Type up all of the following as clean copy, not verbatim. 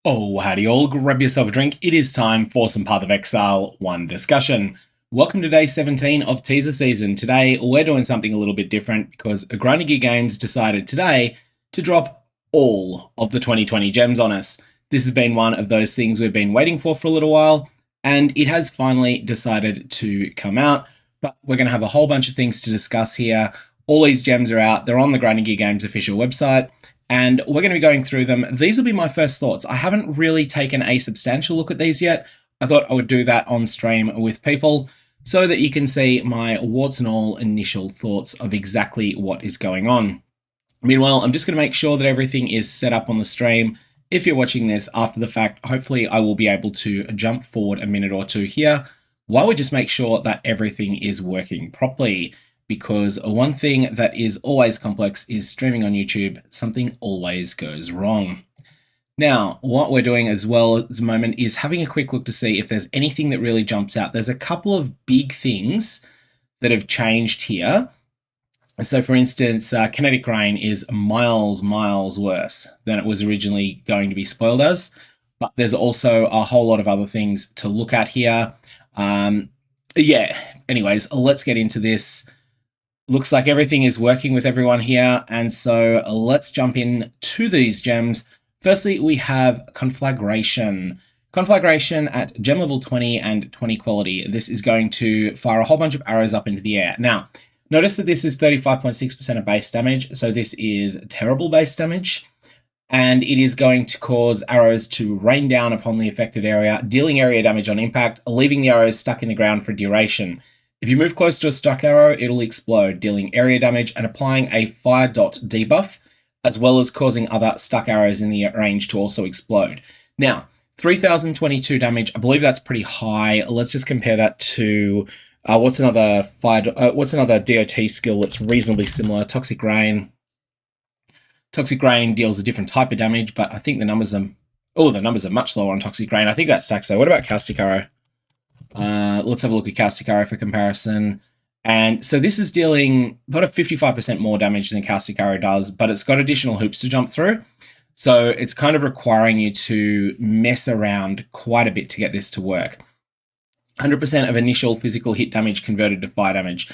Oh, howdy all, grab yourself a drink. It is time for some Path of Exile 1 discussion. Welcome to day 17 of teaser season. Today, we're doing something a little bit different because Grinding Gear Games decided today to drop all of the 2020 gems on us. This has been one of those things we've been waiting for a little while, and it has finally decided to come out. But we're going to have a whole bunch of things to discuss here. All these gems are out. They're on the Grinding Gear Games official website, and we're going to be going through them. These will be my first thoughts. I haven't really taken a substantial look at these yet. I thought I would do that on stream with people so that you can see my warts and all initial thoughts of exactly what is going on. Meanwhile, I'm just going to make sure that everything is set up on the stream. If you're watching this after the fact, hopefully I will be able to jump forward a minute or two here while we just make sure that everything is working properly. Because one thing that is always complex is streaming on YouTube. Something always goes wrong. Now, what we're doing as well at the moment is having a quick look to see if there's anything that really jumps out. There's a couple of big things that have changed here. So for instance, kinetic rain is miles worse than it was originally going to be spoiled as. But there's also a whole lot of other things to look at here. Anyways, let's get into this. Looks like everything is working with everyone here, and so let's jump in to these gems. Firstly, we have Conflagration. Conflagration at gem level 20 and 20 quality. This is going to fire a whole bunch of arrows up into the air. Now, notice that this is 35.6% of base damage, so this is terrible base damage, and it is going to cause arrows to rain down upon the affected area, dealing area damage on impact, leaving the arrows stuck in the ground for duration. If you move close to a stuck arrow, it'll explode, dealing area damage and applying a fire dot debuff, as well as causing other stuck arrows in the range to also explode. Now, 3022 damage, I believe that's pretty high. Let's just compare that to what's another DOT skill that's reasonably similar? Toxic Rain. Toxic Rain deals a different type of damage, but I think the numbers are much lower on Toxic Rain. I think that stacks though. What about Caustic Arrow? Let's have a look at Caustic Arrow for comparison. And so this is dealing about a 55% more damage than Caustic Arrow does, but it's got additional hoops to jump through. So it's kind of requiring you to mess around quite a bit to get this to work. 100% of initial physical hit damage converted to fire damage.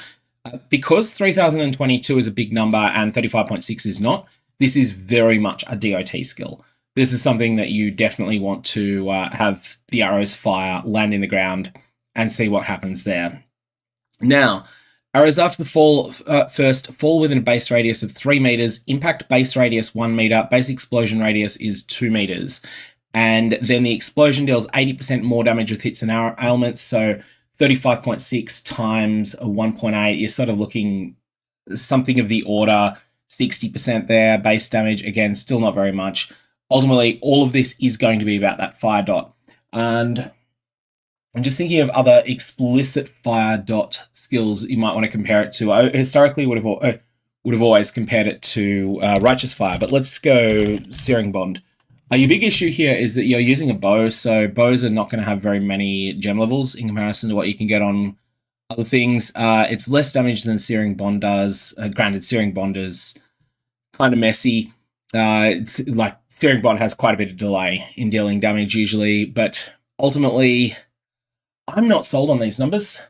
Because 3022 is a big number and 35.6 is not, this is very much a DOT skill. This is something that you definitely want to have the arrows fire, land in the ground, and see what happens there. Now, arrows after the fall first fall within a base radius of 3 meters, impact base radius 1 meter, base explosion radius is 2 meters. And then the explosion deals 80% more damage with hits and ailments, so 35.6 times 1.8, you're sort of looking something of the order 60% there, base damage, again, still not very much. Ultimately, all of this is going to be about that fire dot. And I'm just thinking of other explicit fire dot skills you might want to compare it to. I historically would have always compared it to Righteous Fire, but let's go Searing Bond. Your big issue here is that you're using a bow, so bows are not going to have very many gem levels in comparison to what you can get on other things. It's less damage than Searing Bond does. Granted, Searing Bond is kind of messy. It's like Searing Bond has quite a bit of delay in dealing damage usually, but ultimately, I'm not sold on these numbers.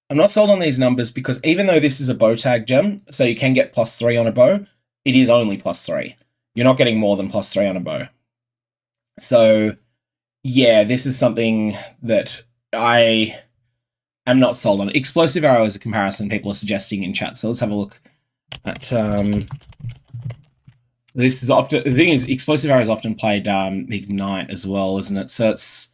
I'm not sold on these numbers because even though this is a bow tag gem, so you can get +3 on a bow, it is only +3. You're not getting more than +3 on a bow. So, yeah, this is something that I am not sold on. Explosive Arrow is a comparison people are suggesting in chat, so let's have a look at... This is often, the thing is, Explosive Arrow is often played Ignite as well, isn't it? So it's,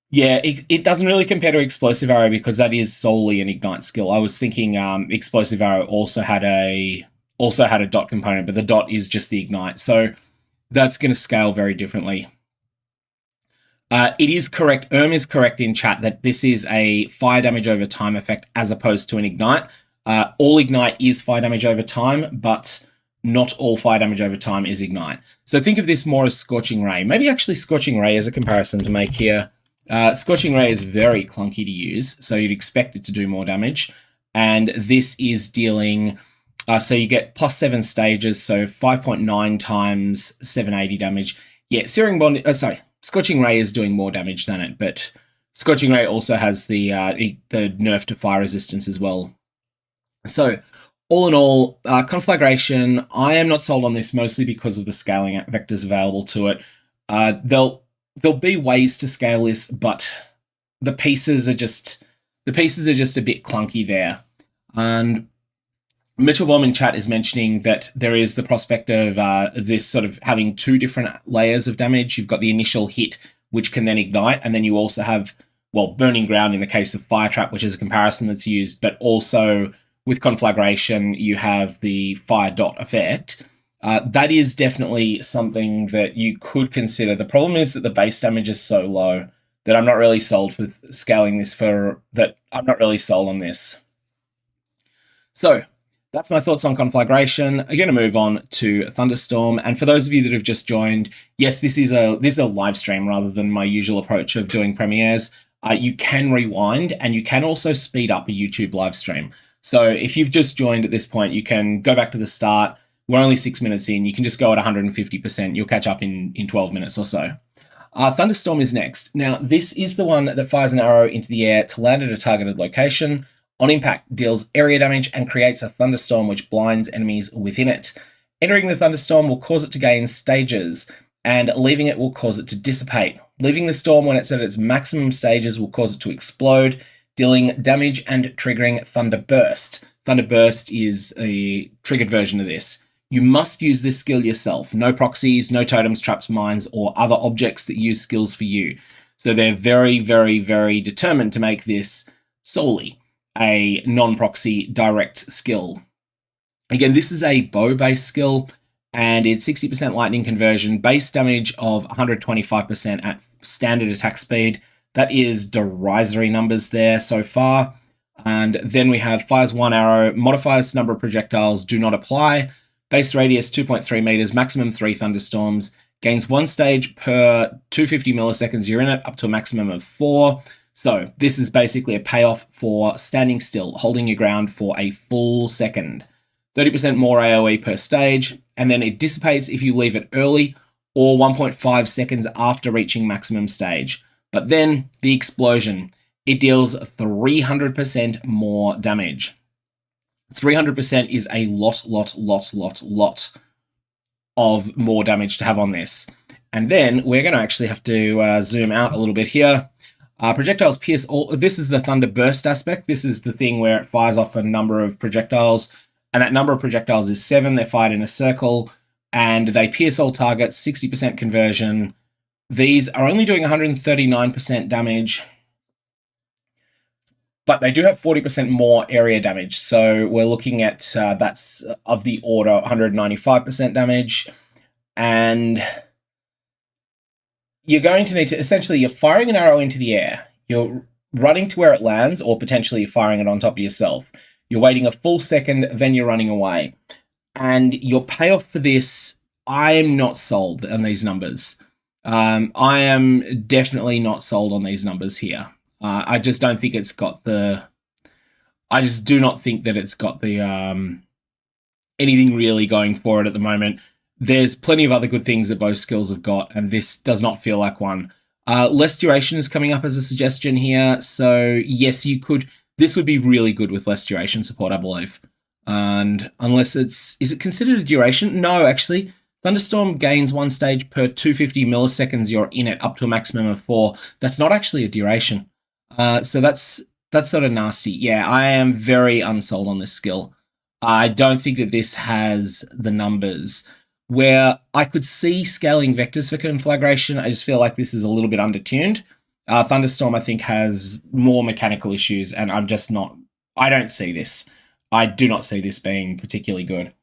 yeah, it doesn't really compare to Explosive Arrow because that is solely an Ignite skill. I was thinking Explosive Arrow also had a dot component, but the dot is just the Ignite. So that's going to scale very differently. It is correct, is correct in chat that this is a fire damage over time effect as opposed to an Ignite. All Ignite is fire damage over time, but not all fire damage over time is Ignite. So think of this more as Scorching Ray. Maybe actually Scorching Ray as a comparison to make here. Scorching Ray is very clunky to use, so you'd expect it to do more damage. And this is dealing So you get +7 stages, so 5.9 times 780 damage. Yeah, Searing Bond. Scorching Ray is doing more damage than it, but Scorching Ray also has the nerf to fire resistance as well. So, all in all, Conflagration, I am not sold on this mostly because of the scaling vectors available to it. There'll be ways to scale this, but the pieces are just a bit clunky there. And Mitchell Bomb in chat is mentioning that there is the prospect of this sort of having two different layers of damage. You've got the initial hit, which can then ignite, and then you also have, well, Burning Ground in the case of Fire Trap, which is a comparison that's used, but also with Conflagration, you have the Fire Dot effect. That is definitely something that you could consider. The problem is that the base damage is so low that I'm not really sold for scaling this I'm not really sold on this. So, that's my thoughts on Conflagration. I'm going to move on to Thunderstorm. And for those of you that have just joined, yes, this is a live stream rather than my usual approach of doing premieres. You can rewind and you can also speed up a YouTube live stream. So if you've just joined at this point, you can go back to the start. We're only 6 minutes in. You can just go at 150%. You'll catch up in 12 minutes or so. Thunderstorm is next. Now, this is the one that fires an arrow into the air to land at a targeted location. On impact, deals area damage and creates a thunderstorm which blinds enemies within it. Entering the thunderstorm will cause it to gain stages, and leaving it will cause it to dissipate. Leaving the storm when it's at its maximum stages will cause it to explode, dealing damage and triggering Thunder Burst. Thunder Burst is a triggered version of this. You must use this skill yourself. No proxies, no totems, traps, mines, or other objects that use skills for you. So they're very, very, very determined to make this solely a non-proxy direct skill. Again, this is a bow-based skill, and it's 60% lightning conversion, base damage of 125% at standard attack speed. That is derisory numbers there so far. And then we have fires one arrow, modifiers to number of projectiles do not apply, base radius 2.3 meters, maximum 3 thunderstorms, gains 1 stage per 250 milliseconds you're in it, up to a maximum of 4. So this is basically a payoff for standing still, holding your ground for a full second. 30% more AoE per stage, and then it dissipates if you leave it early or 1.5 seconds after reaching maximum stage. But then the explosion, it deals 300% more damage. 300% is a lot of more damage to have on this. And then we're going to actually have to zoom out a little bit here. Projectiles pierce all. This is the Thunder Burst aspect. This is the thing where it fires off a number of projectiles, and that number of projectiles is 7. They're fired in a circle, and they pierce all targets, 60% conversion. These are only doing 139% damage, but they do have 40% more area damage. So we're looking at that's of the order 195% damage, and you're going to need to, essentially, you're firing an arrow into the air, you're running to where it lands, or potentially you're firing it on top of yourself. You're waiting a full second, then you're running away. And your payoff for this, I am not sold on these numbers. I am definitely not sold on these numbers here. I just don't think it's got the... I just do not think that it's got the anything really going for it at the moment. There's plenty of other good things that both skills have got, and this does not feel like one. Less duration is coming up as a suggestion here, so yes, you could... This would be really good with less duration support, I believe. And unless it's... Is it considered a duration? No, actually. Thunderstorm gains 1 stage per 250 milliseconds you're in it, up to a maximum of 4. That's not actually a duration. So that's sort of nasty. Yeah, I am very unsold on this skill. I don't think that this has the numbers where I could see scaling vectors for Conflagration. I just feel like this is a little bit undertuned. Thunderstorm, I think, has more mechanical issues, and I'm just not... I don't see this. I do not see this being particularly good.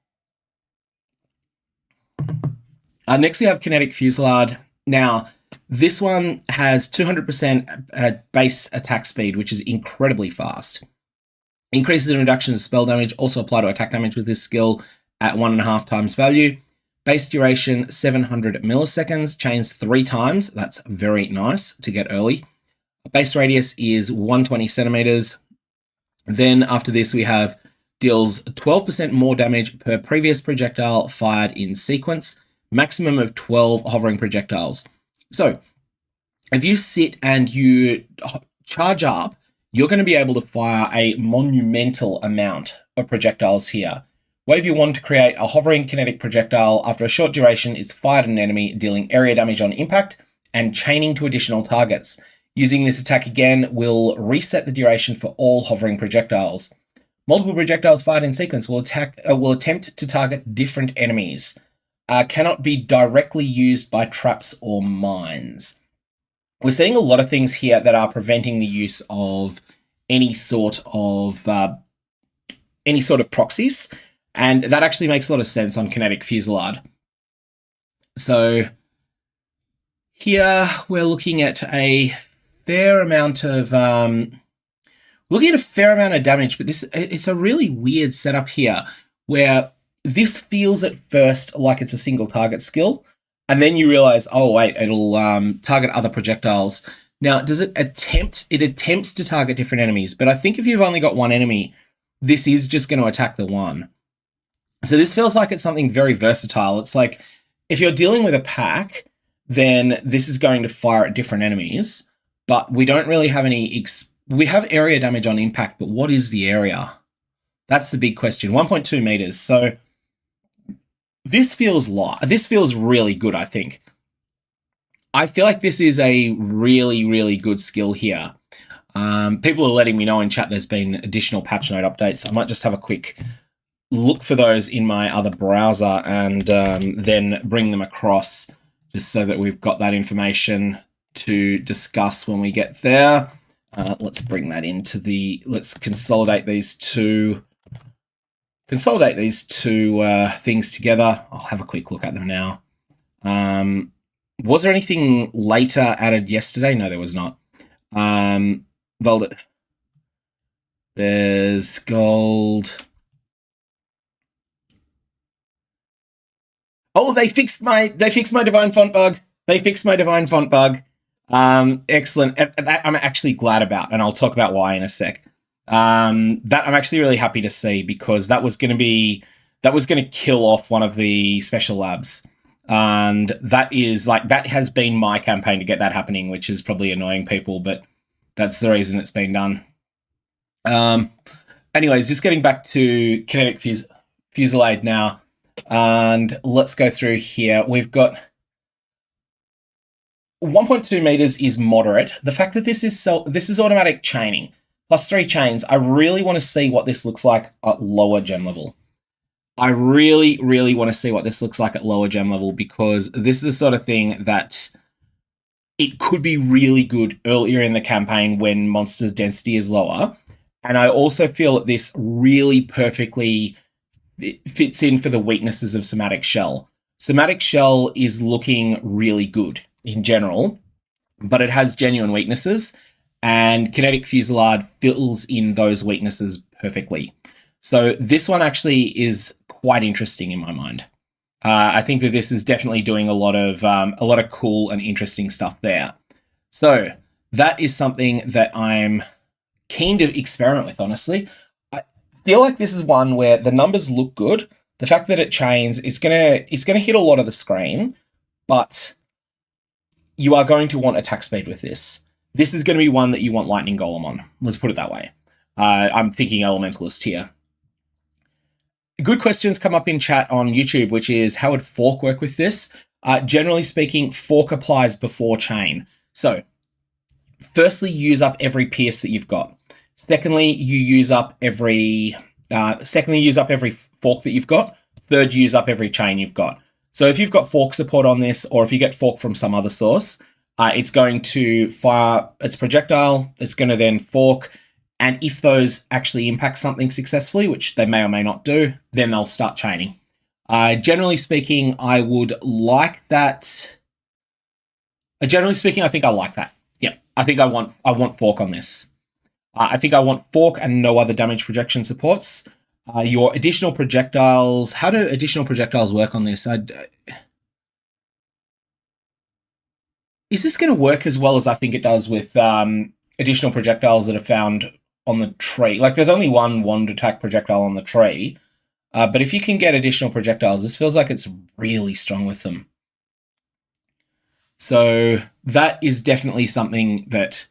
Next, we have Kinetic Fusillade. Now, this one has 200% base attack speed, which is incredibly fast. Increases in reduction of spell damage also apply to attack damage with this skill at 1.5 times value. Base duration 700 milliseconds, chains 3 times. That's very nice to get early. Base radius is 120 centimeters. Then after this, we have deals 12% more damage per previous projectile fired in sequence. maximum of 12 hovering projectiles. So if you sit and you charge up, you're going to be able to fire a monumental amount of projectiles here. Wave you want to create a hovering kinetic projectile. After a short duration, it's fired at an enemy, dealing area damage on impact and chaining to additional targets. Using this attack again will reset the duration for all hovering projectiles. Multiple projectiles fired in sequence will attempt to target different enemies. Cannot be directly used by traps or mines. We're seeing a lot of things here that are preventing the use of any sort of proxies, and that actually makes a lot of sense on kinetic fusillade. So here we're looking at a fair amount of damage, but it's a really weird setup here where this feels at first like it's a single target skill, and then you realize, oh wait, it'll target other projectiles. Now, it attempts to target different enemies, but I think if you've only got one enemy, this is just going to attack the one. So this feels like it's something very versatile. It's like, if you're dealing with a pack, then this is going to fire at different enemies, but we don't really have any... we have area damage on impact, but what is the area? That's the big question. 1.2 meters. So this feels really good, I think. I feel like this is a really, really good skill here. People are letting me know in chat there's been additional patch note updates. I might just have a quick look for those in my other browser and then bring them across just so that we've got that information to discuss when we get there. Let's bring that into let's consolidate these two things together. I'll have a quick look at them now. Was there anything later added yesterday? No, there was not. There's gold. Oh, they fixed my divine font bug. Excellent. That I'm actually glad about, and I'll talk about why in a sec. That I'm actually really happy to see, because that was going to kill off one of the special labs. And that has been my campaign to get that happening, which is probably annoying people, but that's the reason it's been done. Anyways, just getting back to kinetic fusillade now, and let's go through here. We've got 1.2 meters is moderate. The fact that this is automatic chaining, plus 3 chains, I really want to see what this looks like at lower gem level. I really, really want to see what this looks like at lower gem level, because this is the sort of thing that it could be really good earlier in the campaign when monsters' density is lower. And I also feel that this really perfectly fits in for the weaknesses of Somatic Shell. Somatic Shell is looking really good in general, but it has genuine weaknesses, and Kinetic Fusillade fills in those weaknesses perfectly. So this one actually is quite interesting in my mind. I think that this is definitely doing a lot of cool and interesting stuff there. So that is something that I'm keen to experiment with, honestly. I feel like this is one where the numbers look good. The fact that it chains, it's gonna hit a lot of the screen, but you are going to want attack speed with this. This is going to be one that you want Lightning Golem on. Let's put it that way. I'm thinking Elementalist here. Good questions come up in chat on YouTube, which is, how would Fork work with this? Generally speaking, Fork applies before chain. So, firstly, you use up every pierce that you've got. Secondly, you use up every fork that you've got. Third, you use up every chain you've got. So if you've got fork support on this, or if you get fork from some other source, it's going to fire its projectile. It's going to then fork. And if those actually impact something successfully, which they may or may not do, then they'll start chaining. Generally speaking, I would like that. Generally speaking, I think I like that. Yep, I think I want fork on this. I think I want fork and no other damage projection supports. Your additional projectiles. How do additional projectiles work on this? Is this going to work as well as I think it does with additional projectiles that are found on the tree? Like, there's only one wand attack projectile on the tree. But if you can get additional projectiles, this feels like it's really strong with them. So that is definitely something that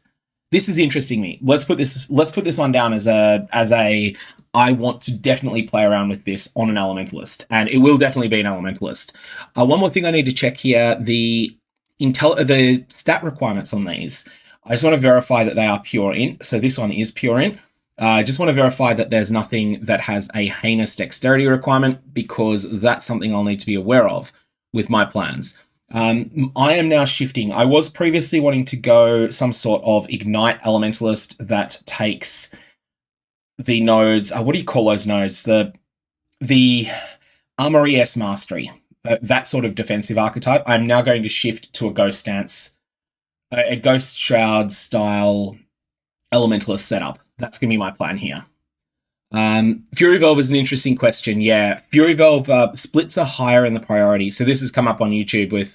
this is interesting me. Let's put this one down as a I want to definitely play around with this on an elementalist, and it will definitely be an elementalist. One more thing I need to check here: the stat requirements on these. I just want to verify that they are pure int. So this one is pure int. I just want to verify that there's nothing that has a heinous dexterity requirement, because that's something I'll need to be aware of with my plans. I am now shifting. I was previously wanting to go some sort of Ignite Elementalist that takes the nodes. What do you call those nodes? The Armory S Mastery. That sort of defensive archetype. I'm now going to shift to a Ghost Stance, a Ghost Shroud style Elementalist setup. That's going to be my plan here. Fury Valve is an interesting question. Yeah, Fury Valve splits are higher in the priority. So this has come up on YouTube with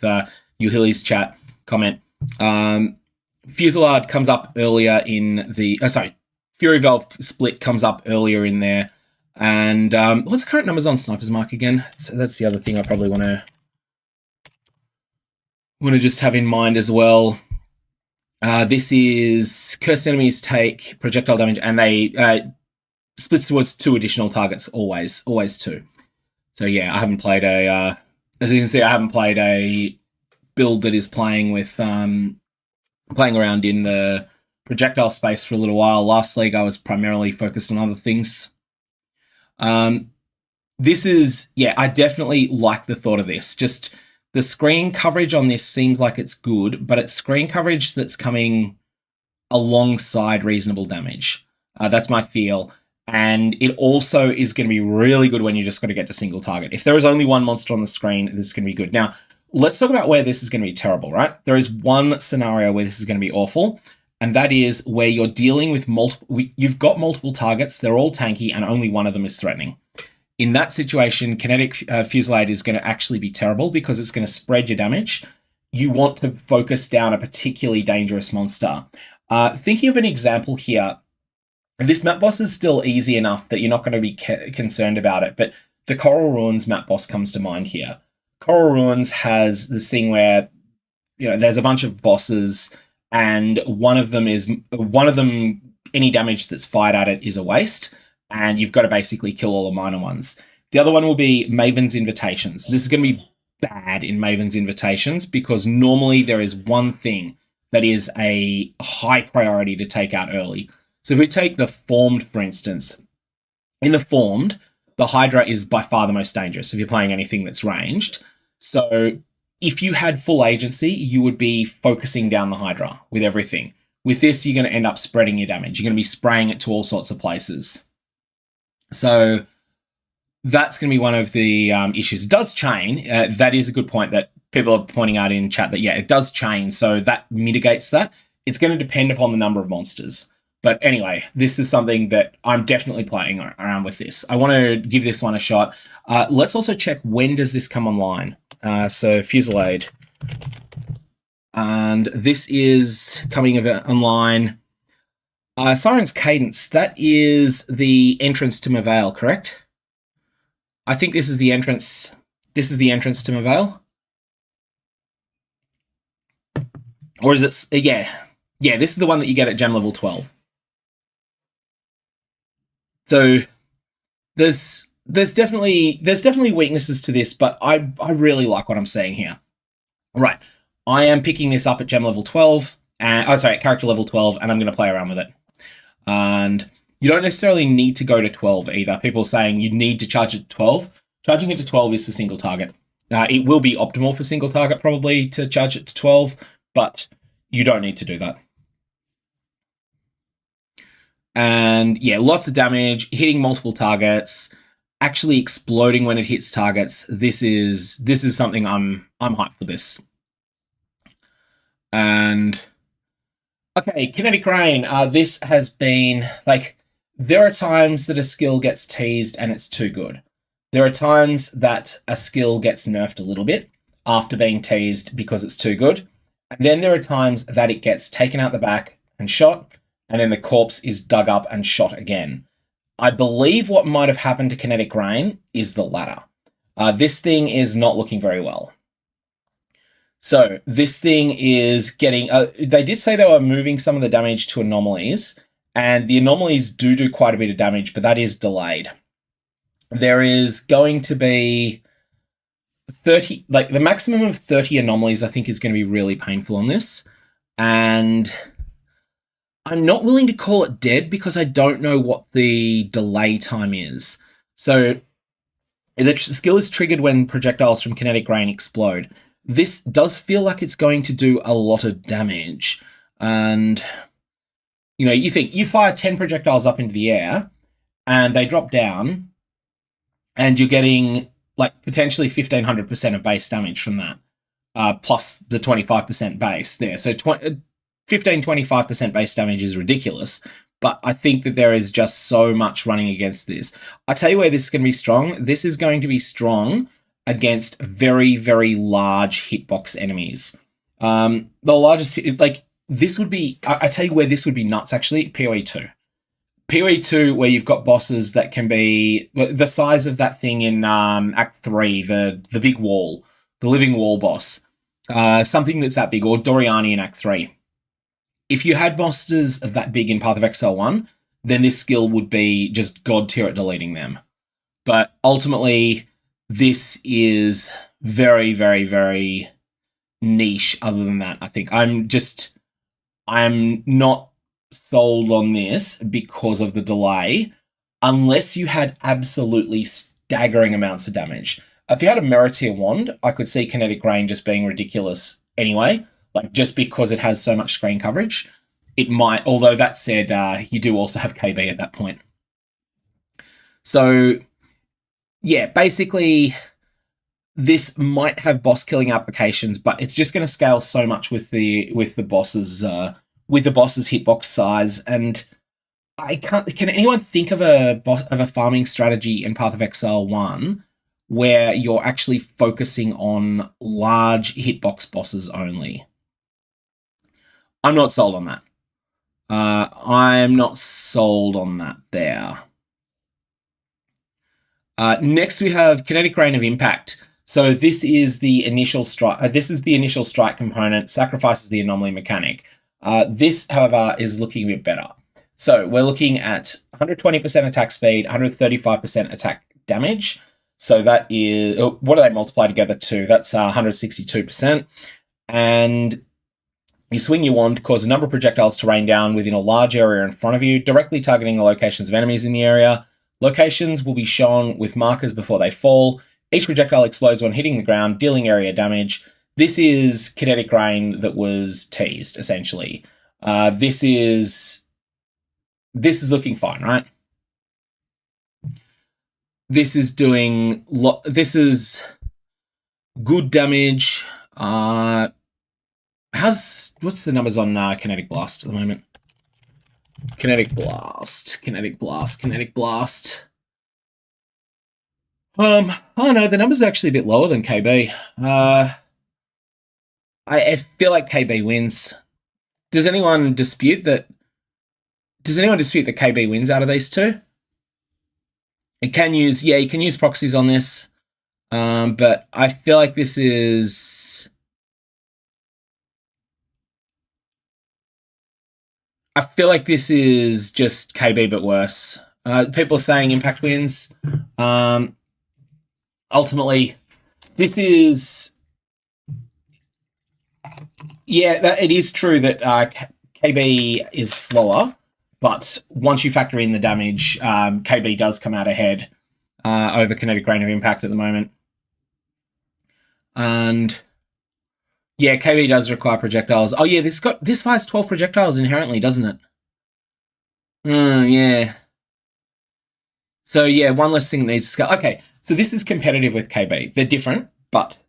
Uhili's chat comment. Fusillade comes up earlier in the... Fury Valve split comes up earlier in there. And what's the current numbers on Sniper's Mark again? So that's the other thing I probably want to just have in mind as well. This is Cursed Enemies take projectile damage, and they... splits towards 2 additional targets, always 2. So yeah, I haven't played a, as you can see, I haven't played a build that is playing with, playing around in the projectile space for a little while. Last league, I was primarily focused on other things. This is, yeah, I definitely like the thought of this. Just the screen coverage on this seems like it's good, but it's screen coverage that's coming alongside reasonable damage. That's my feel. And it also is going to be really good when you just got to get to single target. If there is only one monster on the screen, this is going to be good. Now, let's talk about where this is going to be terrible, right? There is one scenario where this is going to be awful, and that is where you're dealing with multiple... You've got multiple targets, they're all tanky, and only one of them is threatening. In that situation, Kinetic Fusillade is going to actually be terrible because it's going to spread your damage. You want to focus down a particularly dangerous monster. Thinking of an example here, this map boss is still easy enough that you're not going to be concerned about it, but the Coral Ruins map boss comes to mind here. Coral Ruins has this thing where, you know, there's a bunch of bosses, and one of them, any damage that's fired at it is a waste, and you've got to basically kill all the minor ones. The other one will be Maven's Invitations. This is going to be bad in Maven's Invitations because normally there is one thing that is a high priority to take out early. So if we take the Formed, for instance, in the Formed, the Hydra is by far the most dangerous if you're playing anything that's ranged. So if you had full agency, you would be focusing down the Hydra with everything. With this, you're going to end up spreading your damage. You're going to be spraying it to all sorts of places. So that's going to be one of the issues. It does chain. That is a good point that people are pointing out in chat that, yeah, it does chain. So that mitigates that. It's going to depend upon the number of monsters. But anyway, this is something that I'm definitely playing around with this. I want to give this one a shot. Let's also check, when does this come online? So Fusillade. And this is coming online. Siren's Cadence, that is the entrance to Mavale, correct? I think this is the entrance. This is the entrance to Mavale. Or is it? Yeah, this is the one that you get at gem level 12. So there's definitely weaknesses to this, but I really like what I'm seeing here. Right, I am picking this up at gem level 12, and character level 12, and I'm going to play around with it. And you don't necessarily need to go to 12 either. People are saying you need to charge it to 12. Charging it to 12 is for single target. It will be optimal for single target probably to charge it to 12, but you don't need to do that. And yeah, lots of damage, hitting multiple targets, actually exploding when it hits targets. This is something I'm hyped for this. And okay, Kinetic Rain. This has been like, there are times that a skill gets teased and it's too good. There are times that a skill gets nerfed a little bit after being teased because it's too good. And then there are times that it gets taken out the back and shot, and then the corpse is dug up and shot again. I believe what might have happened to Kinetic Rain is the latter. This thing is not looking very well. So this thing is getting... they did say they were moving some of the damage to anomalies, and the anomalies do quite a bit of damage, but that is delayed. There is going to be 30... Like, the maximum of 30 anomalies, I think, is going to be really painful on this. And I'm not willing to call it dead because I don't know what the delay time is. So the skill is triggered when projectiles from Kinetic Rain explode. This does feel like it's going to do a lot of damage. And, you know, you think you fire 10 projectiles up into the air and they drop down and you're getting like potentially 1500% of base damage from that, plus the 25% base there. So 15-25% base damage is ridiculous, but I think that there is just so much running against this. I tell you where this is going to be strong. This is going to be strong against very, very large hitbox enemies. The largest, like, this would be, I tell you where this would be nuts, actually, POE 2. POE 2, where you've got bosses that can be the size of that thing in Act 3, the big wall, the living wall boss. Something that's that big, or Doriani in Act 3. If you had bosses that big in Path of Exile 1, then this skill would be just god tier at deleting them. But ultimately, this is very, very, very niche other than that, I think. I'm not sold on this because of the delay, unless you had absolutely staggering amounts of damage. If you had a Meritier Wand, I could see Kinetic Rain just being ridiculous anyway, like just because it has so much screen coverage. It might, although that said, you do also have KB at that point. So, yeah, basically, this might have boss killing applications, but it's just going to scale so much with the boss's hitbox size. And I can't. Can anyone think of a farming strategy in Path of Exile 1 where you're actually focusing on large hitbox bosses only? I'm not sold on that. I'm not sold on that there. Next, we have Kinetic Rain of Impact. So this is the initial strike. This is the initial strike component. Sacrifices the anomaly mechanic. This, however, is looking a bit better. So we're looking at 120% attack speed, 135% attack damage. So that is, what do they multiply together to? That's 162%. And you swing your wand, cause a number of projectiles to rain down within a large area in front of you, directly targeting the locations of enemies in the area. Locations will be shown with markers before they fall. Each projectile explodes when hitting the ground, dealing area damage. This is Kinetic Rain that was teased, essentially. This is looking fine, right? This is doing this is good damage. What's the numbers on Kinetic Blast at the moment? Kinetic Blast. Oh no, the number's actually a bit lower than KB. I feel like KB wins. Does anyone dispute that? Does anyone dispute that KB wins out of these two? You can use proxies on this, but I feel like this is. I feel like this is just KB but worse. People are saying Impact wins. Ultimately, this is. Yeah, it is true that KB is slower, but once you factor in the damage, KB does come out ahead over Kinetic Rain of Impact at the moment. And yeah, KB does require projectiles. Oh yeah, this fires 12 projectiles inherently, doesn't it? Yeah. So yeah, one less thing that needs to scale. Okay, so this is competitive with KB. They're different, but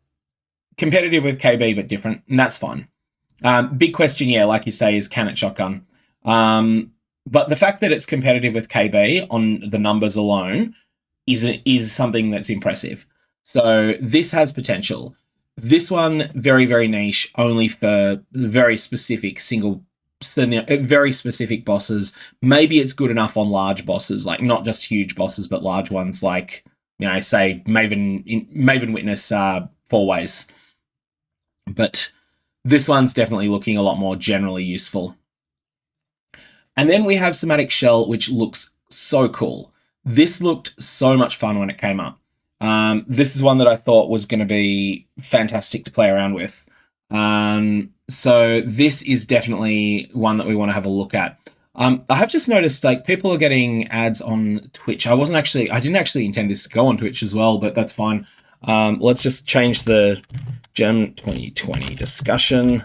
competitive with KB, but different, and that's fine. Big question, yeah, like you say, is can it shotgun? But the fact that it's competitive with KB on the numbers alone is something that's impressive. So this has potential. This one, very, very niche, only for very specific single very specific bosses. Maybe it's good enough on large bosses, like not just huge bosses, but large ones like, say Maven Witness 4 ways. But this one's definitely looking a lot more generally useful. And then we have Somatic Shell, which looks so cool. This looked so much fun when it came up. This is one that I thought was going to be fantastic to play around with. So this is definitely one that we want to have a look at. I have just noticed like people are getting ads on Twitch. I didn't actually intend this to go on Twitch as well, but that's fine. Let's just change the Gem 2020 discussion.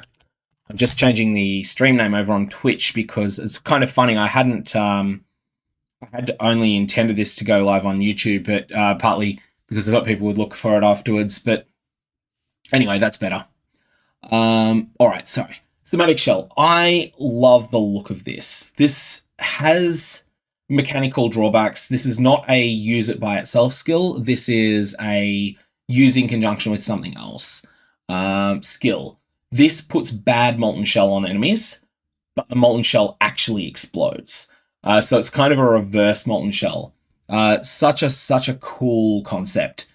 I'm just changing the stream name over on Twitch because it's kind of funny. I had only intended this to go live on YouTube, but partly because I thought people would look for it afterwards. But anyway, that's better. All right, sorry. Somatic Shell. I love the look of this. This has mechanical drawbacks. This is not a use it by itself skill. This is a use in conjunction with something else skill. This puts bad molten shell on enemies, but the molten shell actually explodes. So it's kind of a reverse molten shell. Such a cool concept.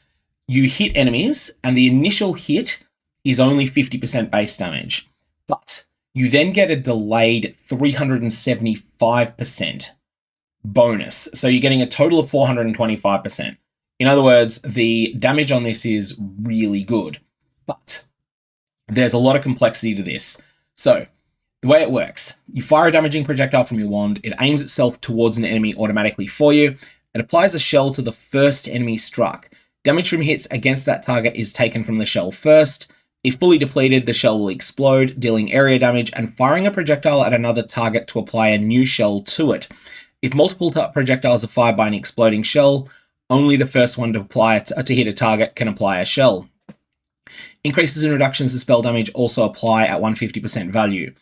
You hit enemies, and the initial hit is only 50% base damage, but you then get a delayed 375% bonus. So you're getting a total of 425%. In other words, the damage on this is really good, but there's a lot of complexity to this. So the way it works, you fire a damaging projectile from your wand, it aims itself towards an enemy automatically for you, it applies a shell to the first enemy struck. Damage from hits against that target is taken from the shell first. If fully depleted, the shell will explode, dealing area damage and firing a projectile at another target to apply a new shell to it. If multiple projectiles are fired by an exploding shell, only the first one to hit a target can apply a shell. Increases and reductions to spell damage also apply at 150% value.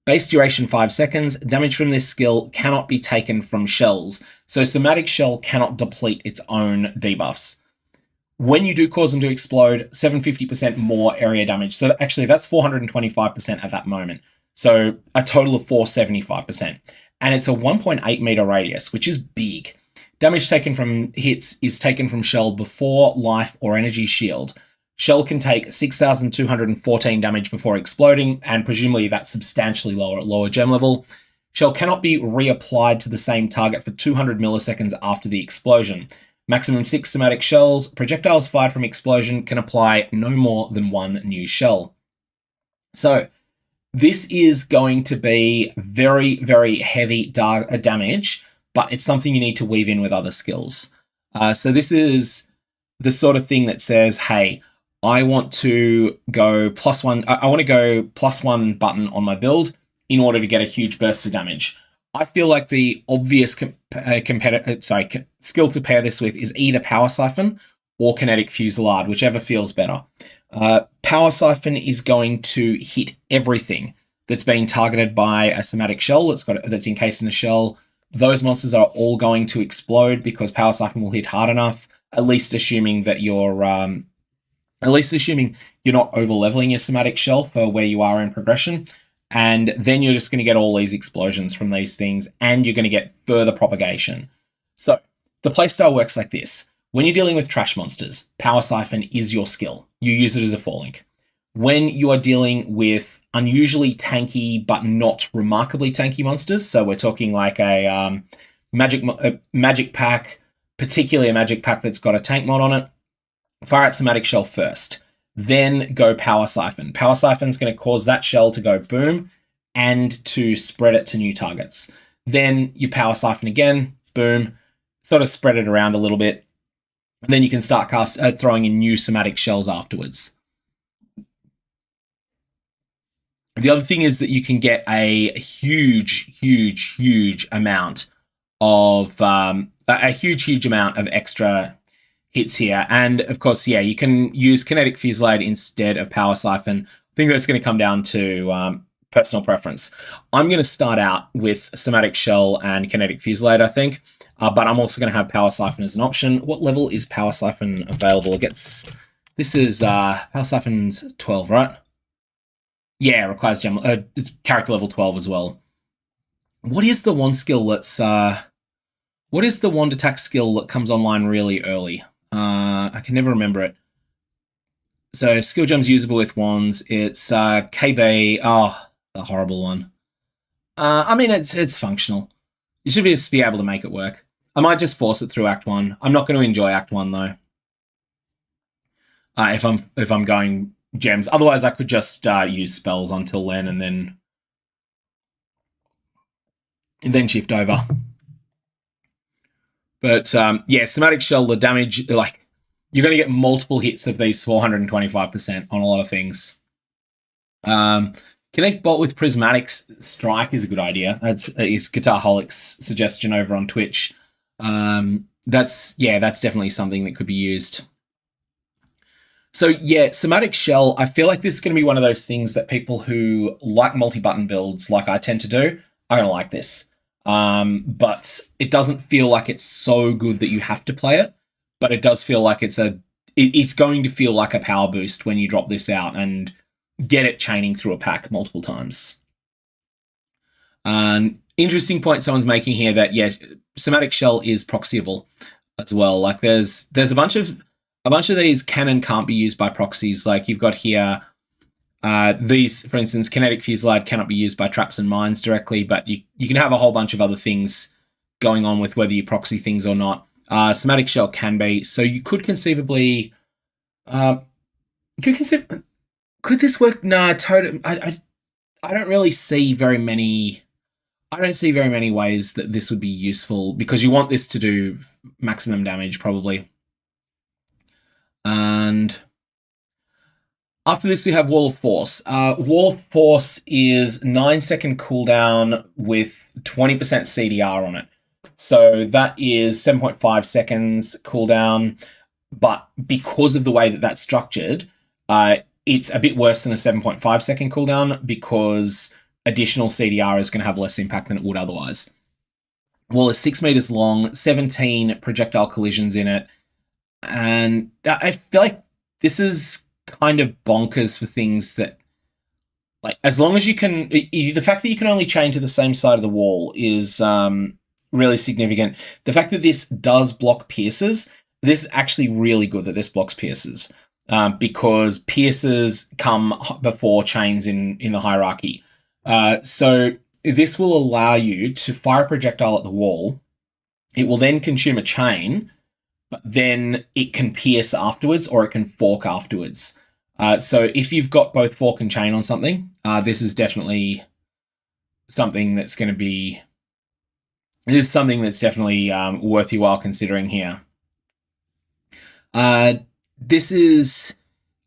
Base duration 5 seconds. Damage from this skill cannot be taken from shells, so Somatic Shell cannot deplete its own debuffs. When you do cause them to explode, 750% more area damage. So actually that's 425% at that moment. So a total of 475%. And it's a 1.8 meter radius, which is big. Damage taken from hits is taken from shell before life or energy shield. Shell can take 6,214 damage before exploding, and presumably that's substantially lower at lower gem level. Shell cannot be reapplied to the same target for 200 milliseconds after the explosion. Maximum 6 somatic shells. Projectiles fired from explosion can apply no more than 1 new shell. So this is going to be very, very heavy damage, but it's something you need to weave in with other skills. So this is the sort of thing that says, hey, I want to go +1. I want to go +1 button on my build in order to get a huge burst of damage. I feel like the obvious skill to pair this with is either Power Siphon or Kinetic Fusillade, whichever feels better. Power Siphon is going to hit everything that's being targeted by a somatic shell that's encased in a shell. Those monsters are all going to explode because Power Siphon will hit hard enough, at least assuming that you're not over-leveling your somatic shell for where you are in progression. And then you're just going to get all these explosions from these things, and you're going to get further propagation. So the playstyle works like this. When you're dealing with trash monsters, Power Siphon is your skill. You use it as a 4-link. When you are dealing with unusually tanky but not remarkably tanky monsters, so we're talking like a magic pack, particularly a magic pack that's got a tank mod on it, fire at somatic shell first. Then go Power Siphon. Power Siphon's going to cause that shell to go boom and to spread it to new targets. Then you Power Siphon again, boom, sort of spread it around a little bit. And then you can start throwing in new somatic shells afterwards. The other thing is that you can get a huge amount of extra hits here. And of course, yeah, you can use Kinetic Fusillade instead of Power Siphon. I think that's going to come down to personal preference. I'm going to start out with Somatic Shell and Kinetic Fusillade, I think, but I'm also going to have Power Siphon as an option. What level is Power Siphon available? This is Power Siphon's 12, right? Yeah, it requires gem. It's character level 12 as well. What is the one skill that's what is the wand attack skill that comes online really early? I can never remember it. So skill gems usable with wands. It's KB. Oh, the horrible one. I mean, it's functional. You should just be able to make it work. I might just force it through Act 1. I'm not going to enjoy Act 1 though. If I'm going gems, otherwise I could just use spells until then, and then shift over. But yeah, somatic shell, the damage, like you're going to get multiple hits of these 425% on a lot of things. Connect bolt with prismatic strike is a good idea. That's Guitarholic's suggestion over on Twitch. That's definitely something that could be used. So yeah, somatic shell, I feel like this is going to be one of those things that people who like multi-button builds, like I tend to do, are going to like this. But it doesn't feel like it's so good that you have to play it, but it does feel like it's going to feel like a power boost when you drop this out and get it chaining through a pack multiple times. Interesting point someone's making here that, yeah, somatic shell is proxyable as well. Like there's a bunch of these can and can't be used by proxies. Like you've got here, these, for instance, kinetic fusillade cannot be used by traps and mines directly, but you can have a whole bunch of other things going on with whether you proxy things or not. Somatic shell can be. So you could conceivably, could this work? No, totally. I don't really see very many. I don't see very many ways that this would be useful, because you want this to do maximum damage probably. And after this, we have Wall of Force. Wall of Force is 9-second cooldown with 20% CDR on it. So that is 7.5 seconds cooldown. But because of the way that that's structured, it's a bit worse than a 7.5 second cooldown, because additional CDR is going to have less impact than it would otherwise. Wall is 6 meters long, 17 projectile collisions in it. And I feel like this is kind of bonkers for things that, like, as long as you can, the fact that you can only chain to the same side of the wall is really significant. The fact that this does block pierces, this is actually really good that this blocks pierces, because pierces come before chains in the hierarchy. So this will allow you to fire a projectile at the wall. It will then consume a chain, but then it can pierce afterwards, or it can fork afterwards. So if you've got both fork and chain on something, this is definitely something that's going to be... It is something that's definitely worth your while considering here. This is...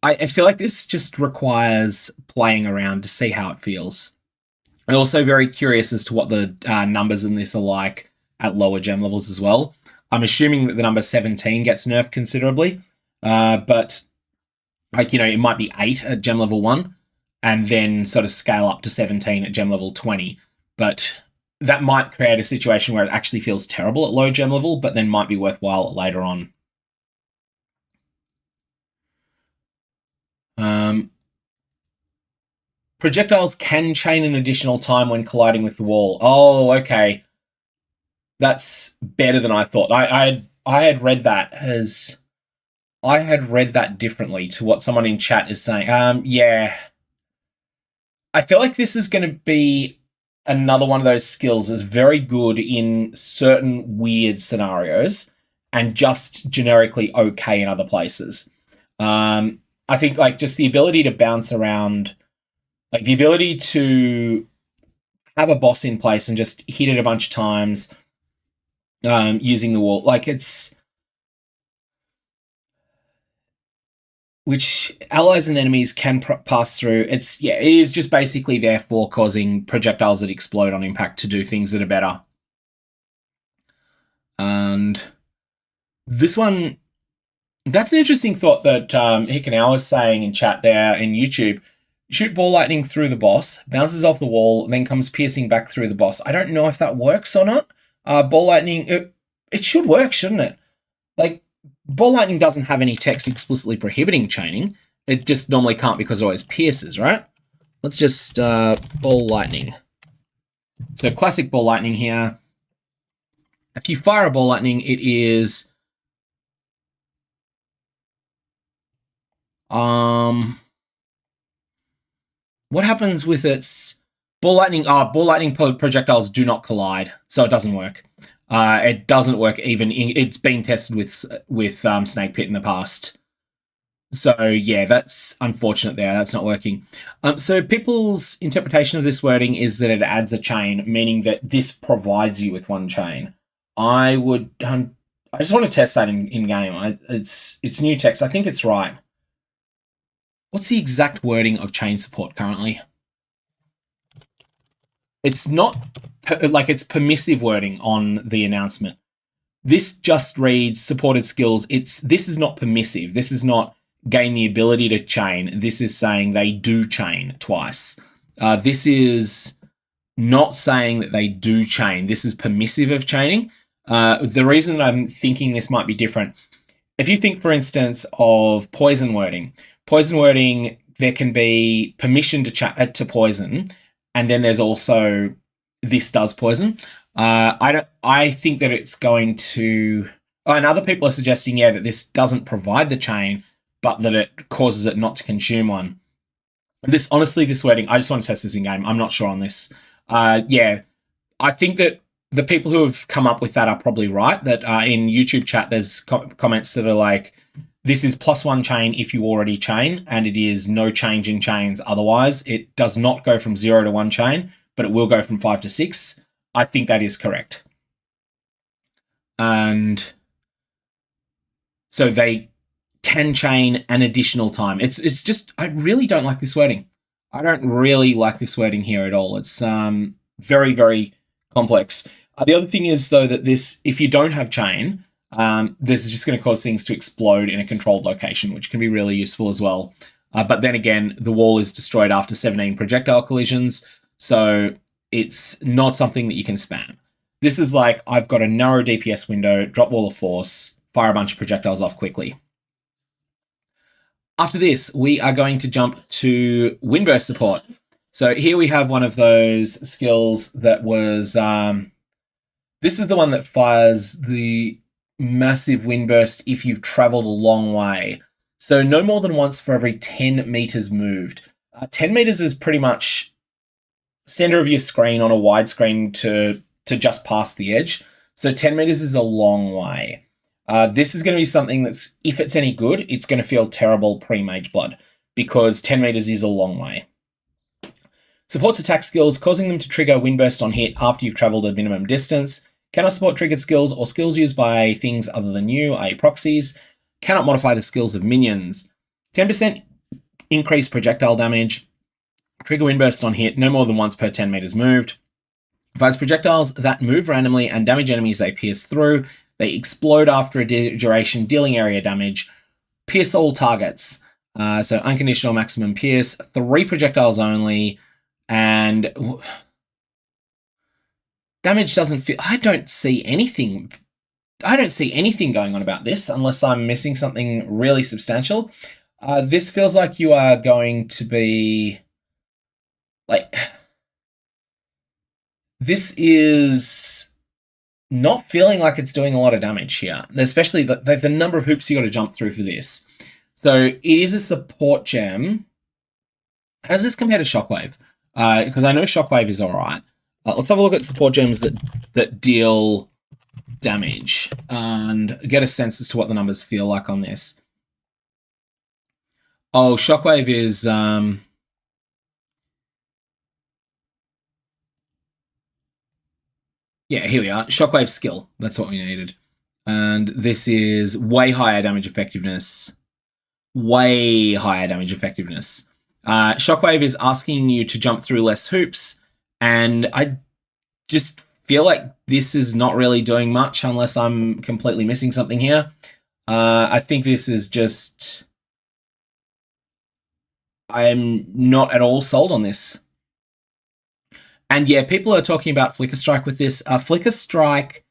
I feel like this just requires playing around to see how it feels. I'm also very curious as to what the numbers in this are like at lower gem levels as well. I'm assuming that the number 17 gets nerfed considerably, but like, you know, it might be 8 at gem level 1 and then sort of scale up to 17 at gem level 20. But that might create a situation where it actually feels terrible at low gem level, but then might be worthwhile later on. Projectiles can chain an additional time when colliding with the wall. Oh, okay. That's better than I thought. I had read that as... I had read that differently to what someone in chat is saying. Yeah. I feel like this is going to be another one of those skills that's very good in certain weird scenarios and just generically okay in other places. I think, like, just the ability to bounce around, like the ability to have a boss in place and just hit it a bunch of times using the wall, like, it's... which allies and enemies can pass through. It is just basically there for causing projectiles that explode on impact to do things that are better. And this one, that's an interesting thought that Hikanow was saying in chat there in YouTube. Shoot ball lightning through the boss, bounces off the wall, then comes piercing back through the boss. I don't know if that works or not. Ball lightning, it should work, shouldn't it? Like, ball lightning doesn't have any text explicitly prohibiting chaining. It just normally can't because it always pierces, right? let's just ball lightning. So classic ball lightning here. If you fire a ball lightning, it is what happens with its ball lightning? Ball lightning projectiles do not collide, so it doesn't work. It doesn't work even. It's been tested with Snake Pit in the past. So yeah, that's unfortunate there. That's not working. So people's interpretation of this wording is that it adds a chain, meaning that this provides you with one chain. I just want to test that in game. It's new text. I think it's right. What's the exact wording of chain support currently? It's not it's permissive wording on the announcement. This just reads supported skills. This is not permissive. This is not gain the ability to chain. This is saying they do chain twice. This is not saying that they do chain. This is permissive of chaining. The reason that I'm thinking this might be different, if you think, for instance, of poison wording, there can be permission to poison, and then there's also this does poison. I think that it's going to. And other people are suggesting, that this doesn't provide the chain, but that it causes it not to consume one. This wording, I just want to test this in game. I'm not sure on this. I think that the people who have come up with that are probably right. That in YouTube chat, there's comments that are like, this is +1 chain if you already chain, and it is no change in chains otherwise. It does not go from 0 to 1 chain, but it will go from 5 to 6. I think that is correct. And so they can chain an additional time. It's just, I really don't like this wording. I don't really like this wording here at all. It's very, very complex. The other thing is, though, that if you don't have chain, this is just going to cause things to explode in a controlled location, which can be really useful as well. But then again, the wall is destroyed after 17 projectile collisions, so it's not something that you can spam. This is like, I've got a narrow DPS window, drop wall of force, fire a bunch of projectiles off quickly. After this, we are going to jump to Windburst support. So here we have one of those skills that was... this is the one that fires the massive Windburst if you've traveled a long way. So no more than once for every 10 meters moved. 10 meters is pretty much center of your screen on a wide screen to just past the edge. So 10 meters is a long way. This is going to be something that's, if it's any good, it's going to feel terrible pre-Mage Blood, because 10 meters is a long way. Supports attack skills, causing them to trigger Windburst on hit after you've traveled a minimum distance. Cannot support triggered skills or skills used by things other than you, i.e. proxies. Cannot modify the skills of minions. 10% increased projectile damage. Trigger Windburst on hit no more than once per 10 meters moved. Fires projectiles that move randomly and damage enemies they pierce through. They explode after a duration, dealing area damage. Pierce all targets. So unconditional maximum pierce. 3 projectiles only. And damage doesn't feel... I don't see anything going on about this unless I'm missing something really substantial. This feels like you are going to be... this is not feeling like it's doing a lot of damage here, especially the number of hoops you got to jump through for this. So it is a support gem. How does this compare to Shockwave? Because I know Shockwave is all right. Let's have a look at support gems that deal damage and get a sense as to what the numbers feel like on this. Oh, Shockwave is... yeah, here we are. Shockwave skill. That's what we needed. And this is way higher damage effectiveness. Way higher damage effectiveness. Shockwave is asking you to jump through less hoops, and I just feel like this is not really doing much unless I'm completely missing something here. I think this is just... I'm not at all sold on this. And yeah, people are talking about Flicker Strike with this. Flicker Strike,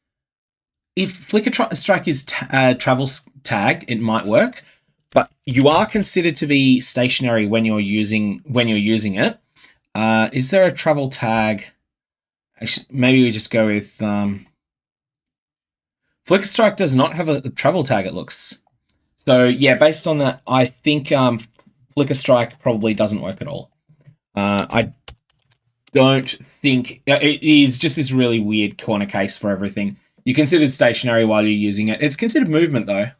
if Flicker Strike is travel tagged, it might work, but you are considered to be stationary when you're using it. Is there a travel tag? Actually, maybe we just go with Flicker Strike does not have a travel tag, it looks. So yeah, based on that, I think Flicker Strike probably doesn't work at all. I don't think it is just this really weird corner case for everything. You consider stationary while you're using it. It's considered movement though.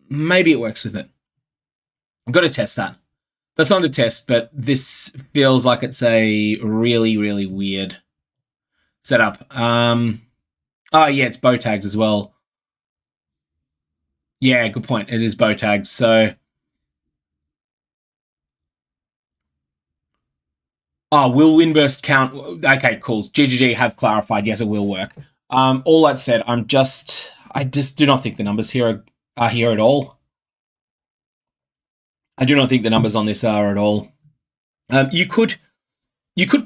Maybe it works with it. I've got to test that. That's not a test, but this feels like it's a really, really weird setup. Oh yeah, it's bow tagged as well. Yeah, good point. It is bow tagged. So, will Windburst count? Okay, cool. GGG have clarified. Yes, it will work. All that said, I just do not think the numbers here are here at all. I do not think the numbers on this are at all. You could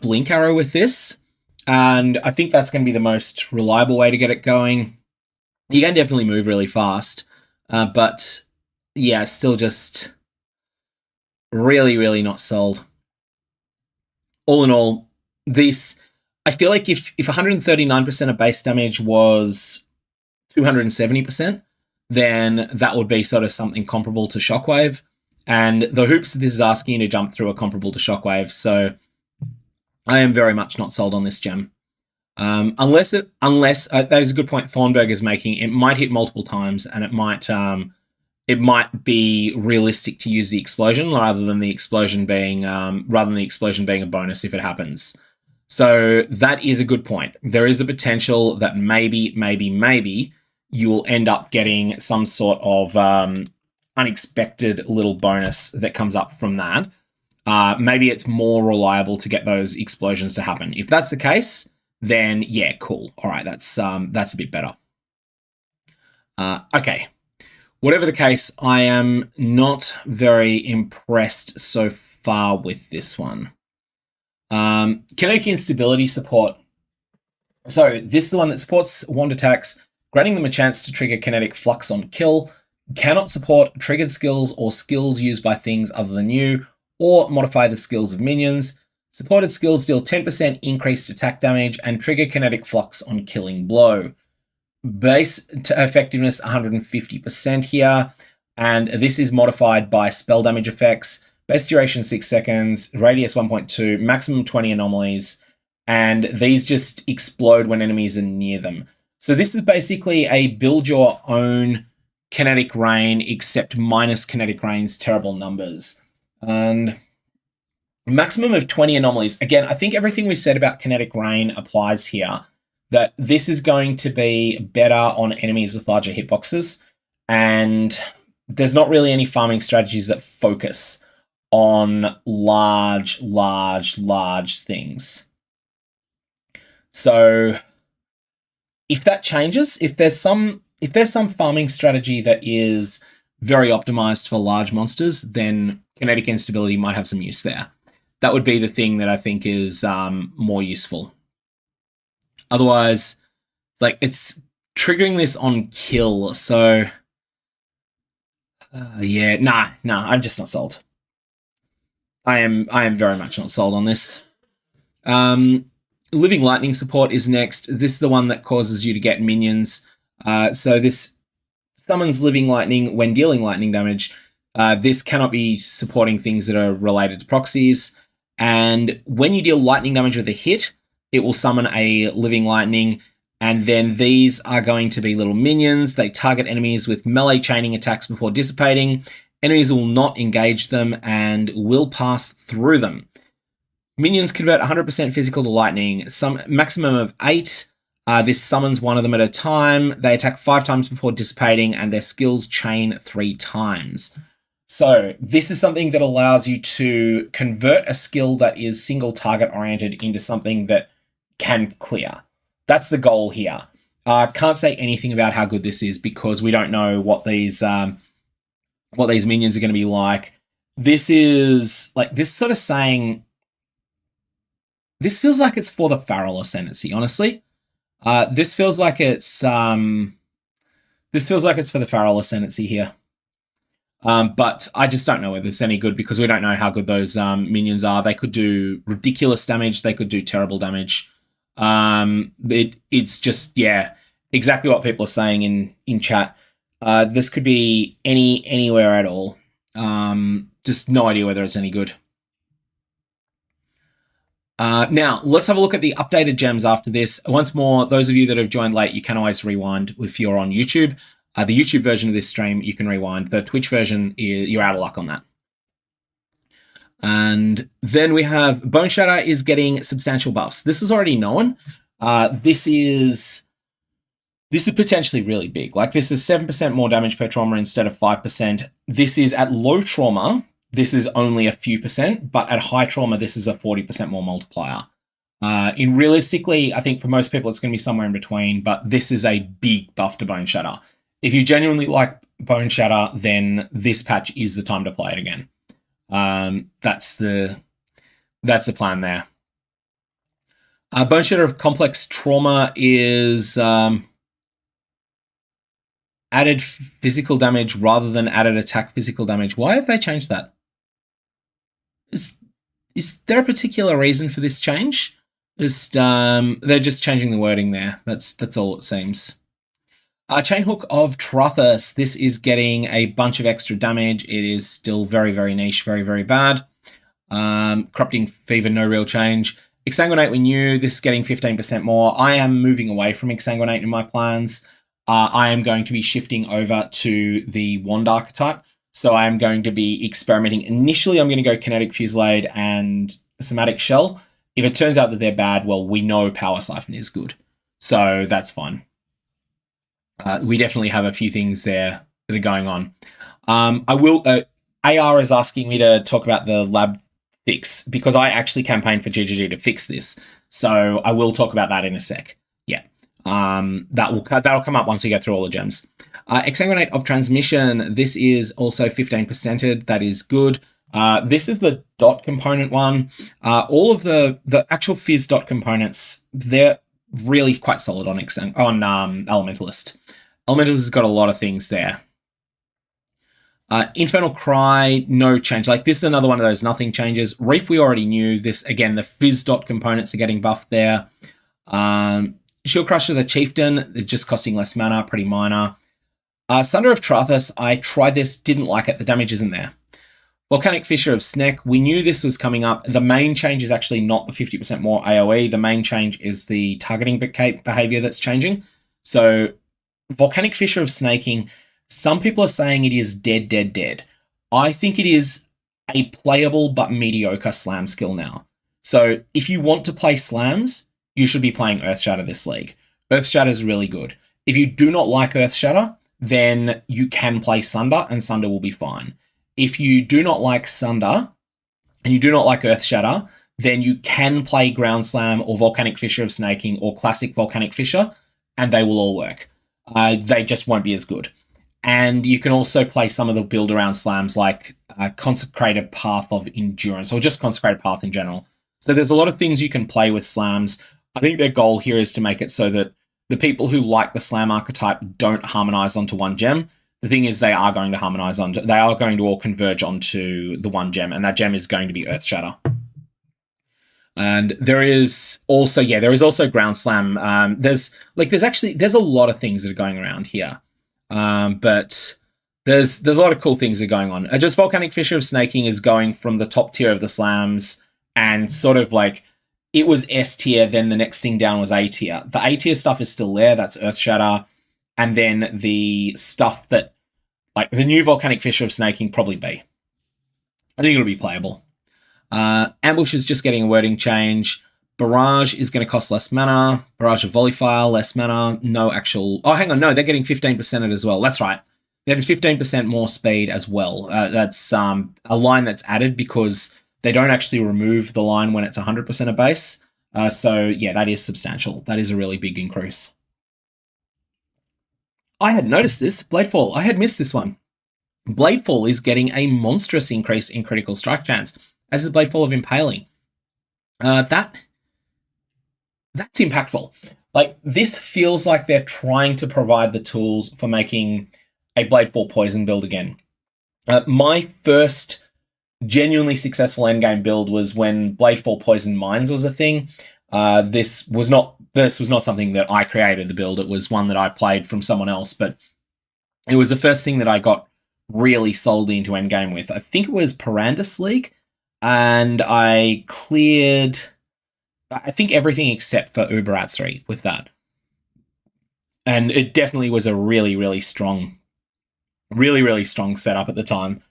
blink arrow with this, and I think that's going to be the most reliable way to get it going. You can definitely move really fast, but yeah, still just really, really not sold. All in all, this, I feel like if 139% of base damage was 270%, then that would be sort of something comparable to Shockwave. And the hoops this is asking you to jump through are comparable to Shockwave, so I am very much not sold on this gem. Unless that is a good point Thornberg is making. It might hit multiple times, and it might be realistic to use the explosion rather than the explosion being a bonus if it happens. So that is a good point. There is a potential that maybe you will end up getting some sort of unexpected little bonus that comes up from that. Maybe it's more reliable to get those explosions to happen. If that's the case, then yeah, cool. All right, that's a bit better. Okay. Whatever the case, I am not very impressed so far with this one. Kinetic instability support. So this is the one that supports wand attacks, granting them a chance to trigger kinetic flux on kill. Cannot support triggered skills or skills used by things other than you, or modify the skills of minions. Supported skills deal 10% increased attack damage and trigger kinetic flux on killing blow. Base effectiveness 150% here, and this is modified by spell damage effects. Base duration 6 seconds, radius 1.2, maximum 20 anomalies, and these just explode when enemies are near them. So this is basically a build your own kinetic rain, except minus kinetic rain's terrible numbers. And maximum of 20 anomalies. Again, I think everything we said about kinetic rain applies here. That this is going to be better on enemies with larger hitboxes, and there's not really any farming strategies that focus on large things. So if that changes, if there's some farming strategy that is very optimized for large monsters, then kinetic instability might have some use there. That would be the thing that I think is more useful. Otherwise, like, it's triggering this on kill, so yeah, nah, I'm just not sold. I am very much not sold on this. Living Lightning support is next. This is the one that causes you to get minions. So this summons Living Lightning when dealing lightning damage. This cannot be supporting things that are related to proxies. And when you deal lightning damage with a hit, it will summon a Living Lightning, and then these are going to be little minions. They target enemies with melee chaining attacks before dissipating. Enemies will not engage them and will pass through them. Minions convert 100% physical to lightning, some maximum of 8. This summons one of them at a time. They attack 5 times before dissipating, and their skills chain 3 times. So this is something that allows you to convert a skill that is single target oriented into something that can clear. That's the goal here. Can't say anything about how good this is because we don't know what these minions are going to be like. This is like this sort of saying. This feels like it's for the Feral Ascendancy. Honestly, this feels like it's for the Feral Ascendancy here. But I just don't know whether it's any good because we don't know how good those minions are. They could do ridiculous damage. They could do terrible damage. It's just, yeah, exactly what people are saying in chat. This could be anywhere at all. Just no idea whether it's any good. Now, let's have a look at the updated gems after this. Once more, those of you that have joined late, you can always rewind if you're on YouTube. The YouTube version of this stream, you can rewind. The Twitch version, you're out of luck on that. And then we have Bone Shatter is getting substantial buffs. This is already known. This is potentially really big. Like, this is 7% more damage per trauma instead of 5%. This is at low trauma. This is only a few percent, but at high trauma, this is a 40% more multiplier. Realistically, I think for most people, it's going to be somewhere in between, but this is a big buff to Bone Shatter. If you genuinely like Bone Shatter, then this patch is the time to play it again. That's the plan there. Bone Shatter Complex Trauma is added physical damage rather than added attack physical damage. Why have they changed that? Is there a particular reason for this change? They're just changing the wording there. That's all it seems. Chainhook of Trothus. This is getting a bunch of extra damage. It is still very, very niche, very, very bad. Corrupting Fever, no real change. Exsanguinate, we knew. This is getting 15% more. I am moving away from Exsanguinate in my plans. I am going to be shifting over to the Wand archetype. So I am going to be experimenting. Initially, I'm going to go Kinetic Fusillade and Somatic Shell. If it turns out that they're bad, well, we know Power Siphon is good. So that's fine. We definitely have a few things there that are going on. AR is asking me to talk about the lab fix because I actually campaigned for GGG to fix this. So I will talk about that in a sec. Yeah. That'll come up once we go through all the gems. Exsanguinate of Transmission. This is also 15%ed. That is good. This is the dot component one. All of the actual fizz dot components, they're really quite solid on Elementalist. Elementalist has got a lot of things there. Infernal Cry, no change. Like, this is another one of those nothing changes. Reap, we already knew. This, again, the fizz dot components are getting buffed there. Shield Crusher, the Chieftain, they're just costing less mana, pretty minor. Sunder of Trothus, I tried this, didn't like it. The damage isn't there. Volcanic Fissure of Sneck, we knew this was coming up. The main change is actually not the 50% more AoE. The main change is the targeting behavior that's changing. So, Volcanic Fissure of Snaking, some people are saying it is dead. I think it is a playable but mediocre slam skill now. So, if you want to play slams, you should be playing Earthshatter this league. Earthshatter is really good. If you do not like Earthshatter, then you can play Sunder, and Sunder will be fine. If you do not like Sunder, and you do not like Earthshatter, then you can play Ground Slam or Volcanic Fissure of Snaking or Classic Volcanic Fissure, and they will all work. They just won't be as good. And you can also play some of the build-around slams like Consecrated Path of Endurance, or just Consecrated Path in general. So there's a lot of things you can play with slams. I think their goal here is to make it so that the people who like the slam archetype don't harmonize onto one gem. The thing is, they are going to all converge onto the one gem, and that gem is going to be Earthshatter. And there is also Ground Slam. There's a lot of things that are going around here. But there's a lot of cool things that are going on. Just Volcanic Fissure of Snaking is going from the top tier of the slams, and sort of like, it was S tier, then the next thing down was A tier. The A tier stuff is still there, that's Earthshatter. And then the stuff that, like the new Volcanic Fissure of Snaking, probably B. I think it'll be playable. Ambush is just getting a wording change. Barrage is going to cost less mana. Barrage of Volleyfire, less mana. No actual... Oh, hang on, no, they're getting 15% as well. That's right. They're getting 15% more speed as well. That's a line that's added because they don't actually remove the line when it's 100% of base. So, yeah, that is substantial. That is a really big increase. I had noticed this. Bladefall. I had missed this one. Bladefall is getting a monstrous increase in critical strike chance, as is Bladefall of Impaling. That's impactful. Like, this feels like they're trying to provide the tools for making a Bladefall poison build again. My first genuinely successful endgame build was when Bladefall Poison Mines was a thing. This was not something that I created, the build. It was one that I played from someone else, but it was the first thing that I got really solidly into endgame with. I think it was Parandus League, and I cleared, I think, everything except for Uberatsuri with that. And it definitely was a really, really strong setup at the time.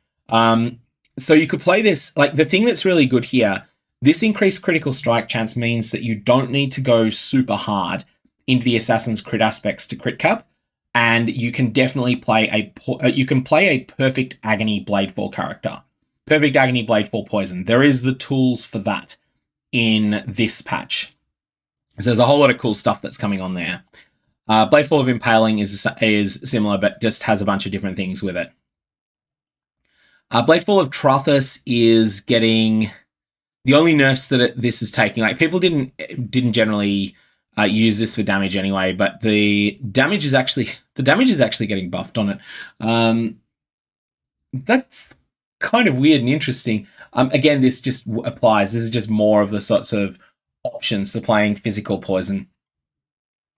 So you could play this, like, the thing that's really good here, this increased critical strike chance means that you don't need to go super hard into the assassin's crit aspects to crit cap, and you can definitely play a perfect agony Bladefall character. Perfect agony Bladefall poison. There is the tools for that in this patch. So there's a whole lot of cool stuff that's coming on there. Bladefall of Impaling is similar, but just has a bunch of different things with it. Bladefall of Trathus is getting the only nerfs that this is taking. Like, people didn't generally use this for damage anyway, but the damage is actually getting buffed on it. That's kind of weird and interesting. Again, this just applies. This is just more of the sorts of options to playing physical poison.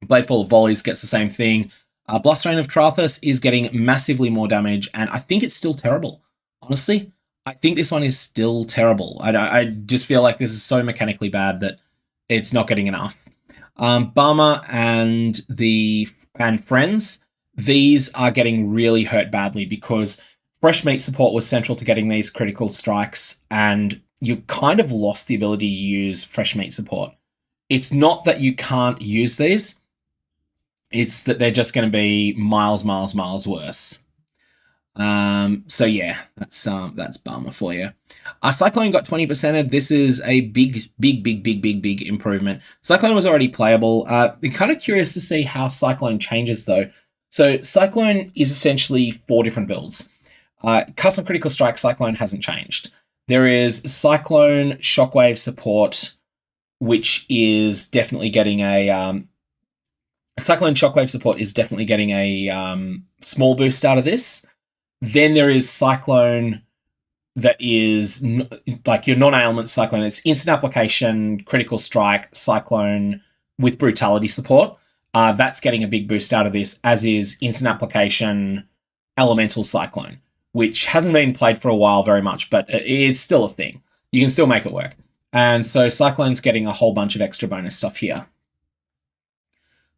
Bladefall of Volleys gets the same thing. Blustrain of Trathus is getting massively more damage, and I think it's still terrible. Honestly, I think this one is still terrible. I just feel like this is so mechanically bad that it's not getting enough. Barma and Friends, these are getting really hurt badly because Fresh Meat support was central to getting these critical strikes, and you kind of lost the ability to use Fresh Meat support. It's not that you can't use these, it's that they're just going to be miles worse. So yeah, that's Barma for you. Cyclone got 20%. This is a big improvement. Cyclone was already playable. I'm kind of curious to see how Cyclone changes though. So Cyclone is essentially 4 different builds. Custom Critical Strike Cyclone hasn't changed. There is Cyclone Shockwave support, which is definitely getting a Cyclone Shockwave support is definitely getting a small boost out of this. Then there is Cyclone that is like your non-ailment Cyclone. It's instant application, critical strike, Cyclone with brutality support. That's getting a big boost out of this, as is instant application, elemental Cyclone, which hasn't been played for a while very much, but it's still a thing. You can still make it work. And so Cyclone's getting a whole bunch of extra bonus stuff here.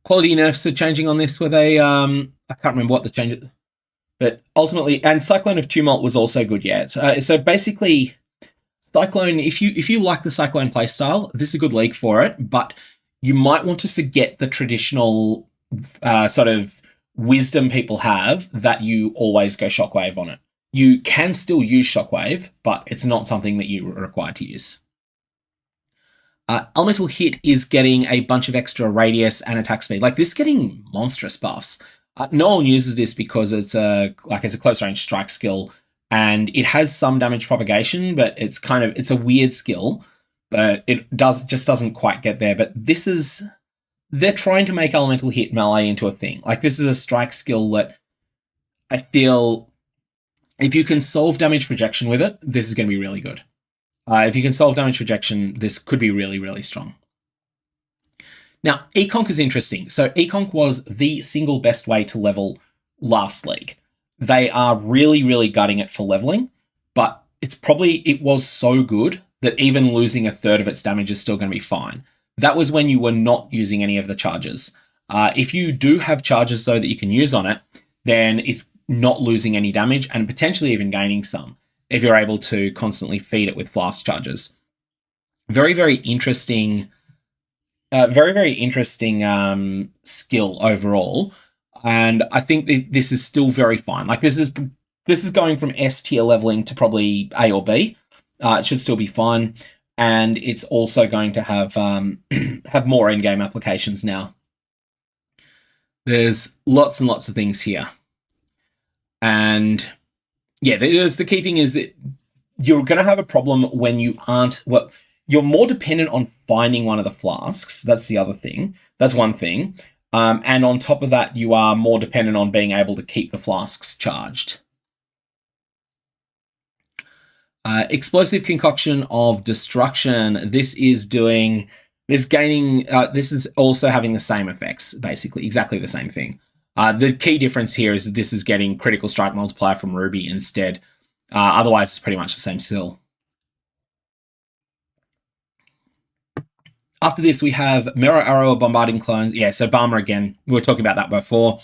Quality nerfs are changing on this, where they, I can't remember what the changes, but ultimately, and Cyclone of Tumult was also good, yeah. So basically, Cyclone, if you like the Cyclone playstyle, this is a good league for it, but you might want to forget the traditional sort of wisdom people have that you always go Shockwave on it. You can still use Shockwave, but it's not something that you are required to use. Elemental Hit is getting a bunch of extra radius and attack speed. Like, this is getting monstrous buffs. No one uses this because it's a close range strike skill, and it has some damage propagation, but it's a weird skill, but it just doesn't quite get there. But they're trying to make Elemental Hit melee into a thing. Like, this is a strike skill that I feel if you can solve damage projection with it, this is going to be really good. If you can solve damage projection, this could be really, really strong. Now, Econk is interesting. So Econk was the single best way to level last league. They are really, really gutting it for leveling, but it was so good that even losing a third of its damage is still going to be fine. That was when you were not using any of the charges. If you do have charges, though, that you can use on it, then it's not losing any damage and potentially even gaining some if you're able to constantly feed it with flask charges. Very, very interesting skill overall, and I think this is still very fine. Like, this is going from S tier leveling to probably A or B. It should still be fine, and it's also going to have have more in-game applications now. There's lots and lots of things here, and yeah, the key thing is that you're going to have a problem when you aren't. Well, you're more dependent on finding one of the flasks. That's the other thing. That's one thing. And on top of that, you are more dependent on being able to keep the flasks charged. Explosive Concoction of Destruction. This is doing this gaining. This is also having the same effects, basically, exactly the same thing. The key difference here is that this is getting critical strike multiplier from Ruby instead. Otherwise, it's pretty much the same still. After this, we have Mirror Arrow Bombarding Clones. Yeah, so Balmer again. We were talking about that before.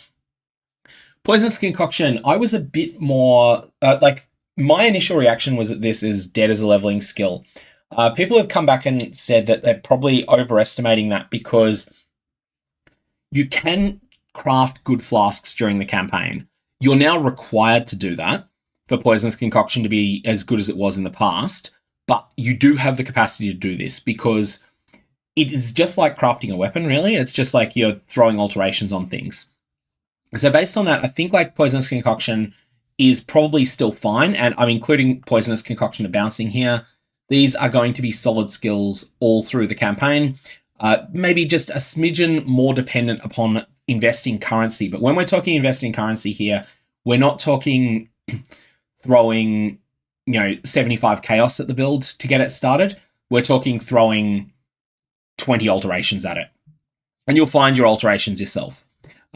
Poisonous Concoction. I was a bit more my initial reaction was that this is dead as a leveling skill. People have come back and said that they're probably overestimating that because you can craft good flasks during the campaign. You're now required to do that for Poisonous Concoction to be as good as it was in the past, but you do have the capacity to do this because it is just like crafting a weapon, really. It's just like you're throwing alterations on things. So based on that, I think like Poisonous Concoction is probably still fine, and I'm including Poisonous Concoction of Bouncing here. These are going to be solid skills all through the campaign. Maybe just a smidgen more dependent upon investing currency. But when we're talking investing currency here, we're not talking throwing 75 chaos at the build to get it started. We're talking throwing 20 alterations at it. And you'll find your alterations yourself.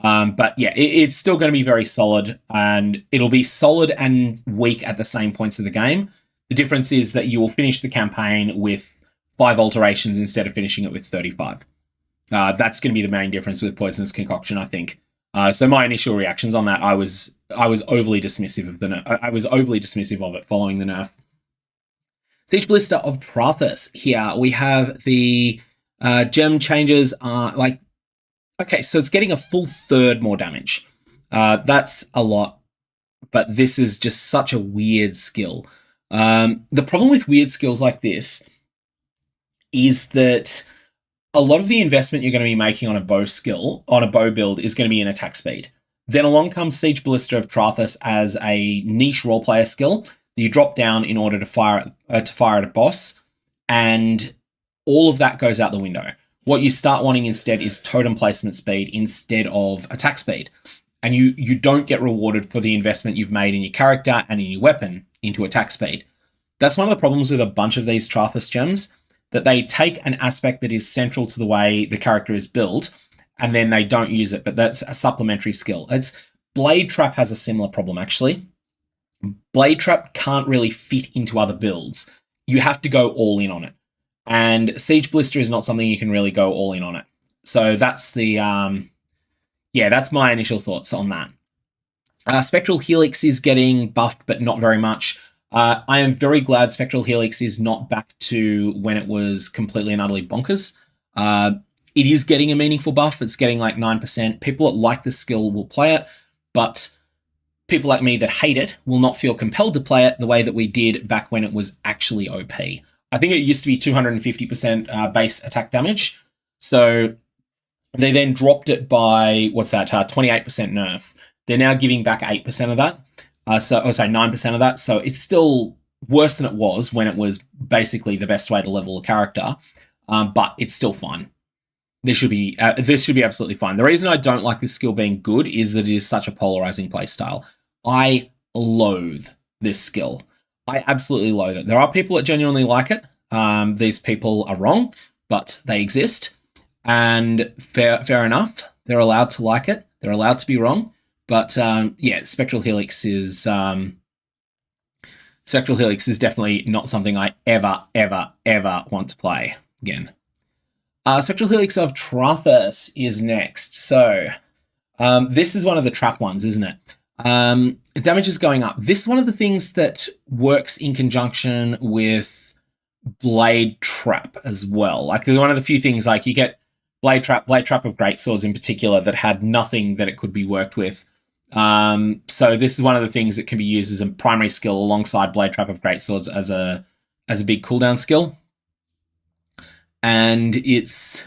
But yeah, it's still going to be very solid, and it'll be solid and weak at the same points of the game. The difference is that you will finish the campaign with 5 alterations instead of finishing it with 35. That's going to be the main difference with Poisonous Concoction, I think. So my initial reactions on that, I was overly dismissive of I was overly dismissive of it following the nerf. Siege Ballista of Trathus. Here we have the gem changes are okay, so it's getting a full third more damage. That's a lot, but this is just such a weird skill. The problem with weird skills like this is that a lot of the investment you're going to be making on a bow build is going to be in attack speed. Then along comes Siege Ballista of Trathus as a niche role player skill that you drop down in order to fire at a boss, and all of that goes out the window. What you start wanting instead is totem placement speed instead of attack speed. And you don't get rewarded for the investment you've made in your character and in your weapon into attack speed. That's one of the problems with a bunch of these Trathus gems, that they take an aspect that is central to the way the character is built, and then they don't use it, but that's a supplementary skill. Blade Trap has a similar problem, actually. Blade Trap can't really fit into other builds. You have to go all in on it. And Siege Ballista is not something you can really go all in on it. So that's that's my initial thoughts on that. Spectral Helix is getting buffed, but not very much. I am very glad Spectral Helix is not back to when it was completely and utterly bonkers. It is getting a meaningful buff. It's getting like 9%. People that like the skill will play it, but people like me that hate it will not feel compelled to play it the way that we did back when it was actually OP. I think it used to be 250% base attack damage. So they then dropped it by, 28% nerf. They're now giving back 8% of that. 9% of that. So it's still worse than it was when it was basically the best way to level a character. But it's still fine. This should be absolutely fine. The reason I don't like this skill being good is that it is such a polarizing playstyle. I loathe this skill. I absolutely loathe it. There are people that genuinely like it. These people are wrong, but they exist. And fair enough. They're allowed to like it. They're allowed to be wrong. But Spectral Helix is definitely not something I ever want to play again. Spectral Helix of Trathus is next. So this is one of the trap ones, isn't it? Damage is going up. This is one of the things that works in conjunction with Blade Trap as well. Like, there's one of the few things, like, you get Blade Trap of Greatswords in particular that had nothing that it could be worked with. So this is one of the things that can be used as a primary skill alongside Blade Trap of Greatswords as a big cooldown skill. And it's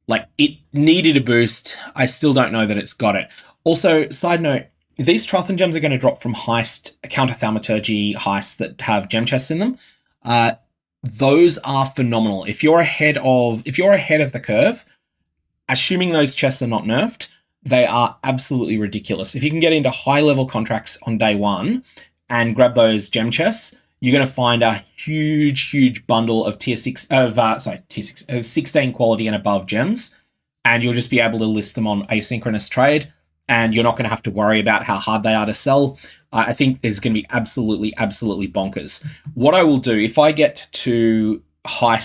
like, it needed a boost. I still don't know that it's got it. Also, side note, these Trothan gems are going to drop from counter thaumaturgy heists that have gem chests in them. Those are phenomenal. If you're ahead of the curve, assuming those chests are not nerfed, they are absolutely ridiculous. If you can get into high level contracts on day one and grab those gem chests, you're going to find a huge bundle of tier 16 quality and above gems, and you'll just be able to list them on asynchronous trade, and you're not going to have to worry about how hard they are to sell. I think there's going to be absolutely bonkers. What I will do, if I get to high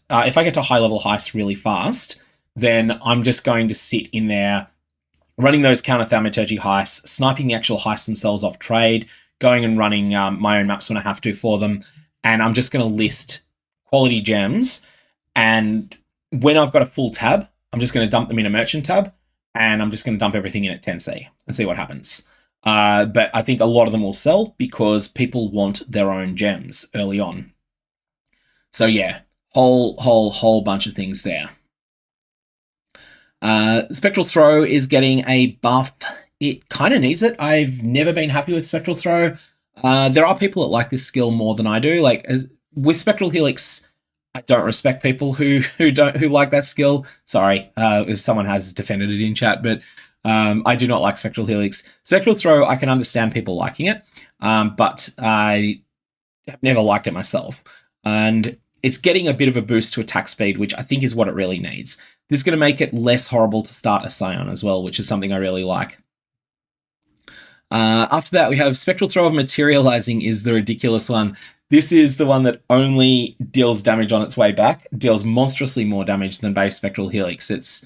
level heist really fast, then I'm just going to sit in there running those counter thaumaturgy heists, sniping the actual heists themselves off trade, going and running my own maps when I have to for them, and I'm just going to list quality gems, and when I've got a full tab, I'm just going to dump them in a merchant tab, and I'm just going to dump everything in at 10C and see what happens. But I think a lot of them will sell because people want their own gems early on. So yeah, whole bunch of things there. Spectral Throw is getting a buff. It kind of needs it. I've never been happy with Spectral Throw. There are people that like this skill more than I do. With Spectral Helix, I don't respect people who like that skill. Sorry, if someone has defended it in chat, but I do not like Spectral Helix. Spectral Throw, I can understand people liking it, but I have never liked it myself. And it's getting a bit of a boost to attack speed, which I think is what it really needs. This is going to make it less horrible to start a Scion as well, which is something I really like. After that, we have Spectral Throw of Materializing is the ridiculous one. This is the one that only deals damage on its way back, deals monstrously more damage than base Spectral Helix.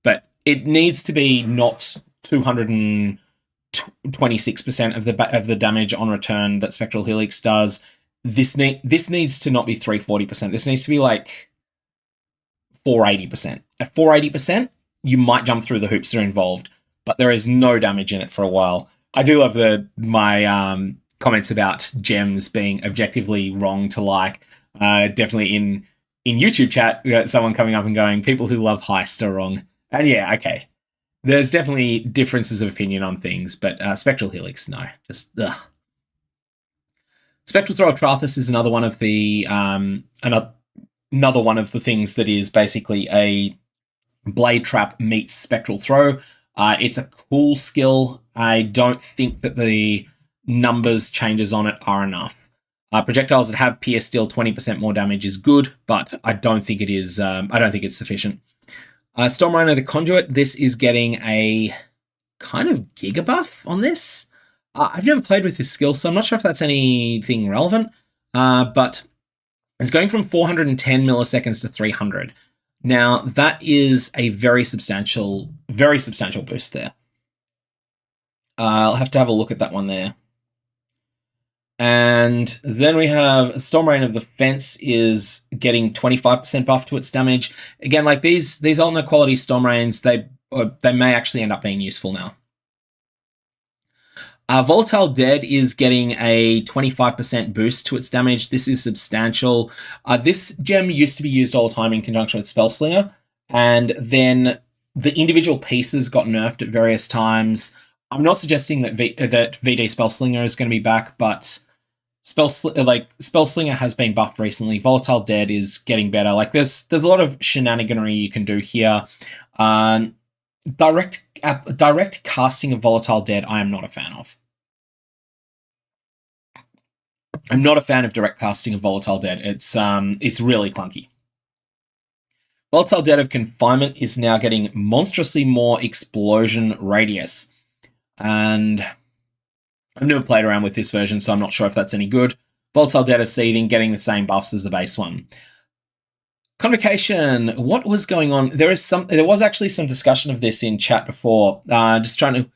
But it needs to be not 226% of the damage on return that Spectral Helix does. This needs to not be 340%. This needs to be like 480%. At 480%, you might jump through the hoops that are involved, but there is no damage in it for a while. I do love my comments about gems being objectively wrong to like. Definitely in YouTube chat, we got someone coming up and going, people who love heist are wrong. And yeah, okay. There's definitely differences of opinion on things, but Spectral Helix, no. Just, ugh. Spectral Throw of Trathus is another one of the another one of the things that is basically a Blade Trap meets Spectral Throw. It's a cool skill. I don't think that the numbers changes on it are enough. Projectiles that have PS deal 20% more damage is good, but I don't think it is. I don't think it's sufficient. Storm Rhino the Conduit. This is getting a kind of giga buff on this. I've never played with this skill, so I'm not sure if that's anything relevant. But it's going from 410 milliseconds to 300. Now, that is a very substantial boost there. I'll have to have a look at that one there. And then we have Storm Rain of the Fence is getting 25% buff to its damage. Again, like these alternate quality Storm Rains, they may actually end up being useful now. Volatile Dead is getting a 25% boost to its damage. This is substantial. This gem used to be used all the time in conjunction with Spellslinger, and then the individual pieces got nerfed at various times. I'm not suggesting that VD Spellslinger is going to be back, but Spellslinger has been buffed recently. Volatile Dead is getting better. Like there's a lot of shenaniganery you can do here. Direct casting of Volatile Dead, I am not a fan of. I'm not a fan of direct casting of Volatile Dead. It's really clunky. Volatile Dead of Confinement is now getting monstrously more explosion radius. And I've never played around with this version, so I'm not sure if that's any good. Volatile Dead of Seething getting the same buffs as the base one. Convocation, what was going on? There was actually some discussion of this in chat before. Just trying to...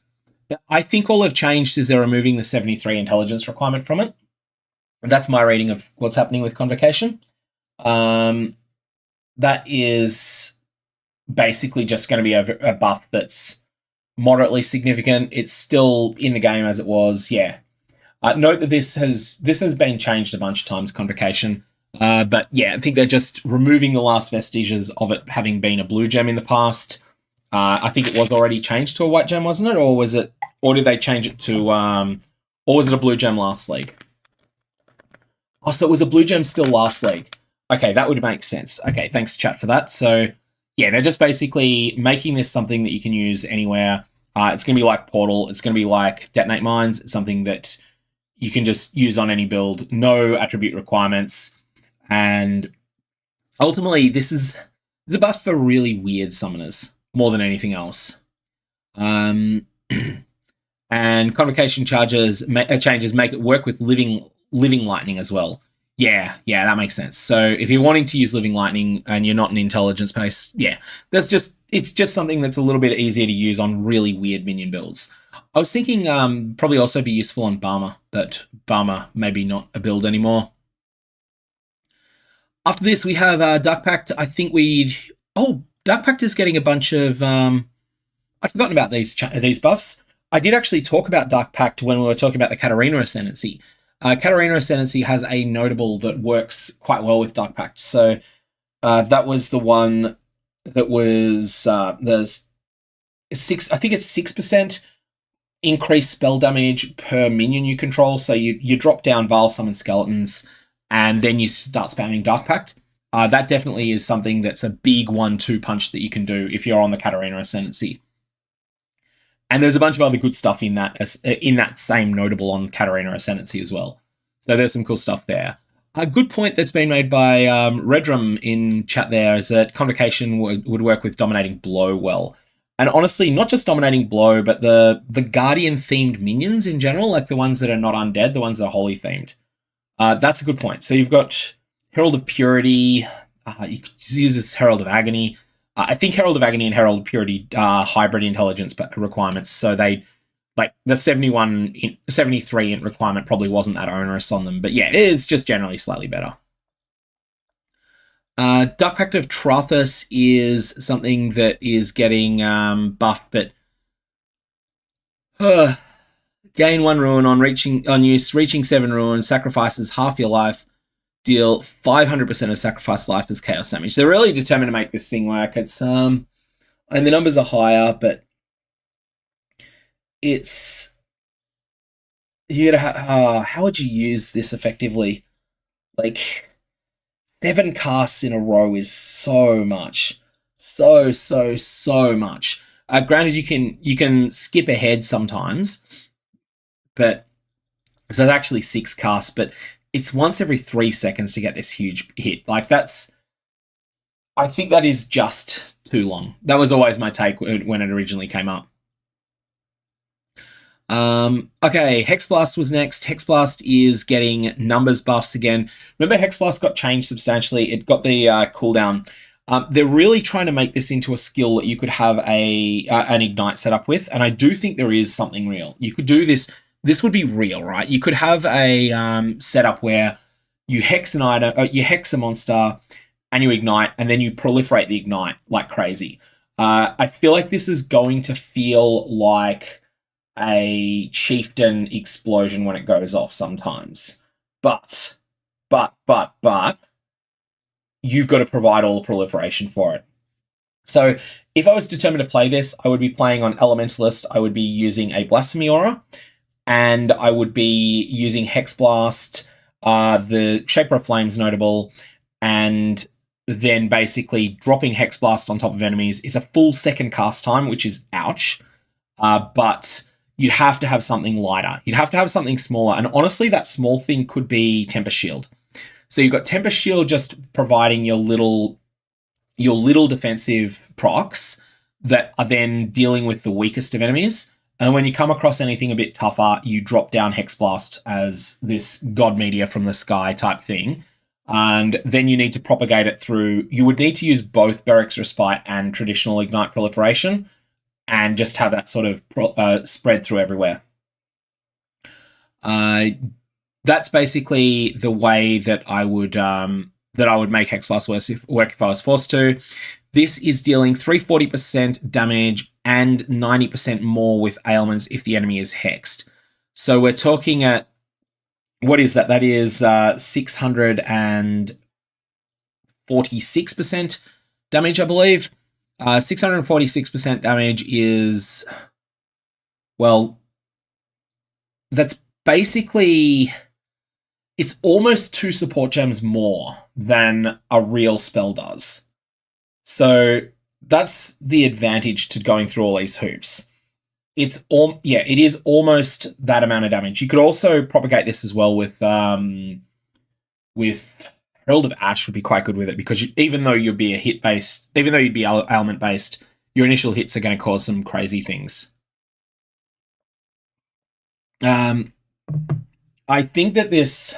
I think all they've changed is they're removing the 73 intelligence requirement from it. And that's my reading of what's happening with Convocation. That is basically just going to be a buff that's moderately significant. It's still in the game as it was, yeah. Note that this has been changed a bunch of times, Convocation. But yeah, I think they're just removing the last vestiges of it having been a blue gem in the past. I think it was already changed to a white gem, wasn't it? Or did they change it to, or was it a blue gem last league? Oh, so it was a blue gem still last league. Okay, that would make sense. Okay, thanks chat for that. So yeah, they're just basically making this something that you can use anywhere. It's going to be like Portal. It's going to be like Detonate Mines. It's something that you can just use on any build, no attribute requirements, and ultimately this is a buff for really weird summoners more than anything else. And convocation changes make it work with living lightning as well. Yeah, that makes sense. So if you're wanting to use living lightning and you're not an intelligence base, yeah, it's just something that's a little bit easier to use on really weird minion builds. I was thinking probably also be useful on Barmer, but Barmer maybe not a build anymore. After this, we have Dark Pact. I think Dark Pact is getting a bunch of I'd forgotten about these buffs. I did actually talk about Dark Pact when we were talking about the Katarina Ascendancy. Katarina Ascendancy has a notable that works quite well with Dark Pact. So that was the one that was there's 6. I think it's 6% increased spell damage per minion you control. So you drop down Vile Summon Skeletons, and then you start spamming Dark Pact. That definitely is something that's a big 1-2 punch that you can do if you're on the Katarina Ascendancy. And there's a bunch of other good stuff in that same notable on Katarina Ascendancy as well. So there's some cool stuff there. A good point that's been made by Redrum in chat there is that Convocation would work with Dominating Blow well. And honestly, not just Dominating Blow, but the Guardian-themed minions in general, like the ones that are not undead, the ones that are holy themed. That's a good point. So you've got Herald of Purity. You could use this Herald of Agony. I think Herald of Agony and Herald of Purity are hybrid intelligence requirements, so they, like, the 73 int requirement probably wasn't that onerous on them, but yeah, it's just generally slightly better. Dark Pact of Trathus is something that is getting buffed, but gain 1 ruin on use, reaching 7 ruin, sacrifices half your life, deal 500% of sacrifice life as chaos damage. They're really determined to make this thing work. It's and the numbers are higher, but it's you gotta how would you use this effectively? Like 7 casts in a row is so much, so much. Granted, you can skip ahead sometimes, but so it's actually 6 casts, but it's once every 3 seconds to get this huge hit. Like I think that is just too long. That was always my take when it originally came up. Okay, Hexblast was next. Hexblast is getting numbers buffs again. Remember, Hexblast got changed substantially. It got the cooldown. They're really trying to make this into a skill that you could have an Ignite set up with, and I do think there is something real. You could do this. This would be real, right? You could have a setup where you hex an item, you hex a monster, and you ignite, and then you proliferate the ignite like crazy. I feel like this is going to feel like a chieftain explosion when it goes off sometimes. But you've got to provide all the proliferation for it. So if I was determined to play this, I would be playing on Elementalist. I would be using a Blasphemy Aura, and I would be using Hexblast, the Shaper of Flames notable, and then basically dropping Hexblast on top of enemies is a full second cast time, which is ouch. But you'd have to have something lighter. You'd have to have something smaller. And honestly, that small thing could be Tempest Shield. So you've got Tempest Shield just providing your little defensive procs that are then dealing with the weakest of enemies. And when you come across anything a bit tougher, you drop down Hexblast as this God Meteor from the sky type thing. And then you need to propagate it through. You would need to use both Beric's Respite and traditional Ignite Proliferation, and just have that sort of spread through everywhere. That's basically the way that I would make Hexblast work if I was forced to. This is dealing 340% damage and 90% more with ailments if the enemy is hexed. So we're talking at, what is that? That is 646% damage, I believe. 646% damage is, well, that's basically, it's almost 2 support gems more than a real spell does. So that's the advantage to going through all these hoops. it is almost that amount of damage. You could also propagate this as well with Herald of Ash would be quite good with it, because even though you'd be ailment based, your initial hits are going to cause some crazy things. I think that this.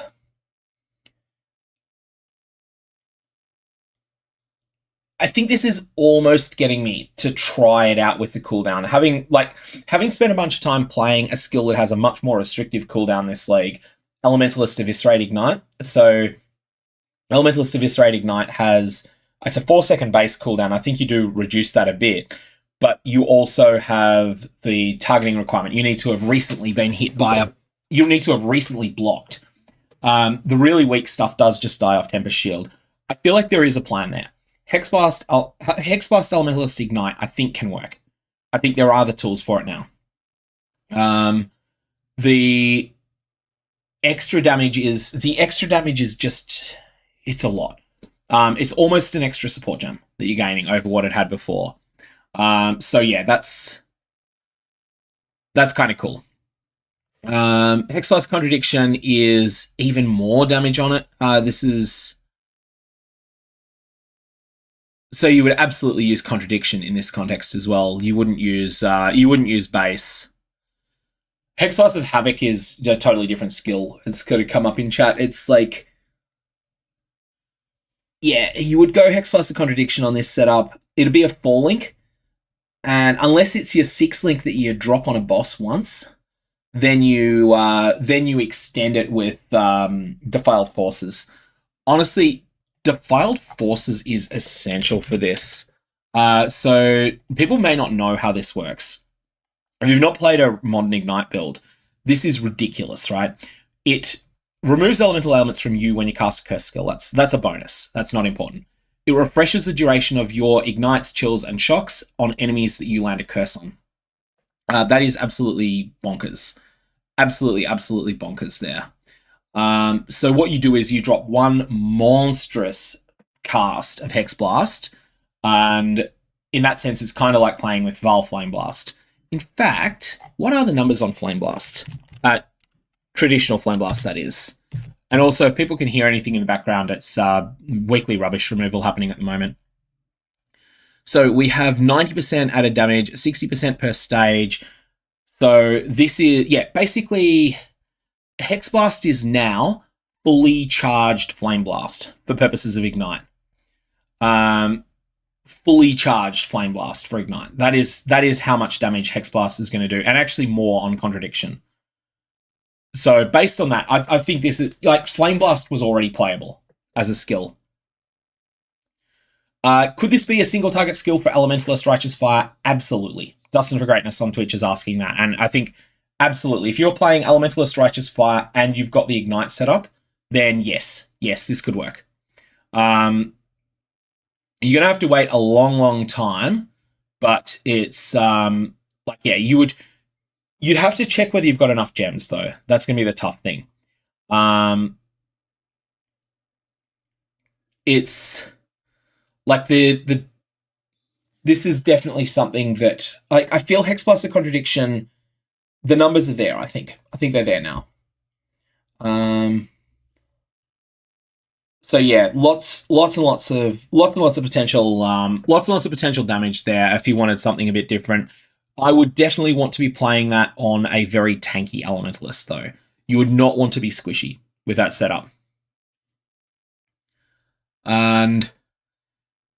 I think this is almost getting me to try it out with the cooldown. Having spent a bunch of time playing a skill that has a much more restrictive cooldown this league, Elementalist Eviscerate Ignite. So Elementalist Eviscerate Ignite it's a 4-second base cooldown. I think you do reduce that a bit, but you also have the targeting requirement. You need to have recently been hit you need to have recently blocked. The really weak stuff does just die off Tempest Shield. I feel like there is a plan there. Hexblast Elementalist Ignite, I think, can work. I think there are the tools for it now. The extra damage is just, it's a lot. It's almost an extra support gem that you're gaining over what it had before. So yeah, that's kind of cool. Hexblast Contradiction is even more damage on it. So you would absolutely use Contradiction in this context as well. You wouldn't use base. Hexblast of Havoc is a totally different skill. It's going to come up in chat. It's like, yeah, you would go Hexblast of Contradiction on this setup. It'd be a 4-link, and unless it's your 6-link that you drop on a boss once, then you extend it with Defiled Forces. Honestly, Defiled Forces is essential for this. So people may not know how this works. If you've not played a modern Ignite build, this is ridiculous, right? It removes elemental ailments from you when you cast a curse skill. That's a bonus. That's not important. It refreshes the duration of your ignites, chills, and shocks on enemies that you land a curse on. That is absolutely bonkers. Absolutely bonkers there. So what you do is you drop one monstrous cast of Hexblast, and in that sense, it's kind of like playing with Val Flame Blast. In fact, what are the numbers on Flame Blast? Traditional Flame Blast, that is. And also, if people can hear anything in the background, it's weekly rubbish removal happening at the moment. So we have 90% added damage, 60% per stage. So this is, basically, Hexblast is now fully charged Flame Blast for purposes of Ignite. Fully charged Flame Blast for Ignite. That is how much damage Hexblast is going to do, and actually more on Contradiction. So based on that, I think this is, like, Flame Blast was already playable as a skill. Could this be a single target skill for Elementalist Righteous Fire? Absolutely. Dustin for Greatness on Twitch is asking that, and I think absolutely. If you're playing Elementalist Righteous Fire and you've got the Ignite set up, then yes, this could work. You're going to have to wait a long time, but it's, you'd have to check whether you've got enough gems, though. That's going to be the tough thing. It's like this is definitely something that, like, I feel Hexblast of Contradiction, the numbers are there, I think they're there now. So yeah, lots and lots of potential damage there if you wanted something a bit different. I would definitely want to be playing that on a very tanky Elementalist, though. You would not want to be squishy with that setup. And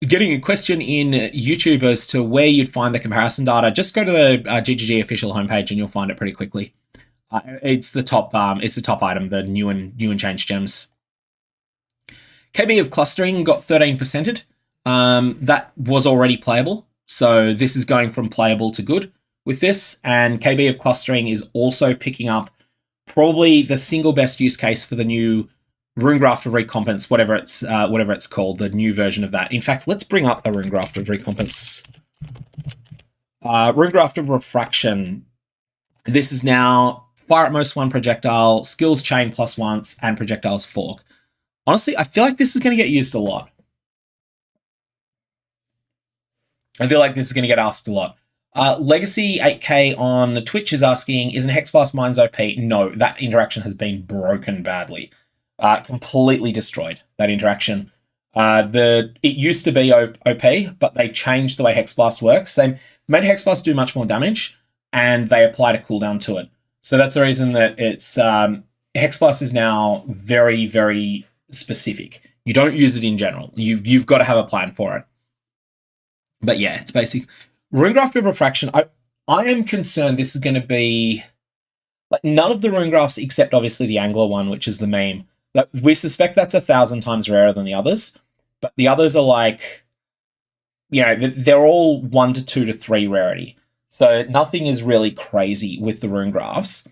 getting a question in YouTube as to where you'd find the comparison data, just go to the GGG official homepage and you'll find it pretty quickly. It's the top item, the new and changed gems. KB of Clustering got 13%. That was already playable, so this is going from playable to good with this, and KB of Clustering is also picking up probably the single best use case for the new Runegraft of Recompense, whatever it's called, the new version of that. In fact, let's bring up the Runegraft of Recompense. Runegraft of Refraction. This is now fire at most 1 projectile, skills chain plus once, and projectiles fork. Honestly, I feel like this is going to get used a lot. I feel like this is going to get asked a lot. Legacy 8K on Twitch is asking, isn't Hexblast Mines OP? No, that interaction has been broken badly. Completely destroyed, that interaction. It used to be OP, but they changed the way Hexblast works. They made Hexblast do much more damage, and they applied a cooldown to it. So that's the reason that it's Hexblast is now very, very specific. You don't use it in general. You've got to have a plan for it. But yeah, it's basic. Runegraft of Refraction, I am concerned this is going to be like none of the runegrafts except obviously the Angler one, which is the meme. That we suspect that's 1,000 times rarer than the others, but the others are like, they're all 1 to 2 to 3 rarity. So nothing is really crazy with the runegrafts.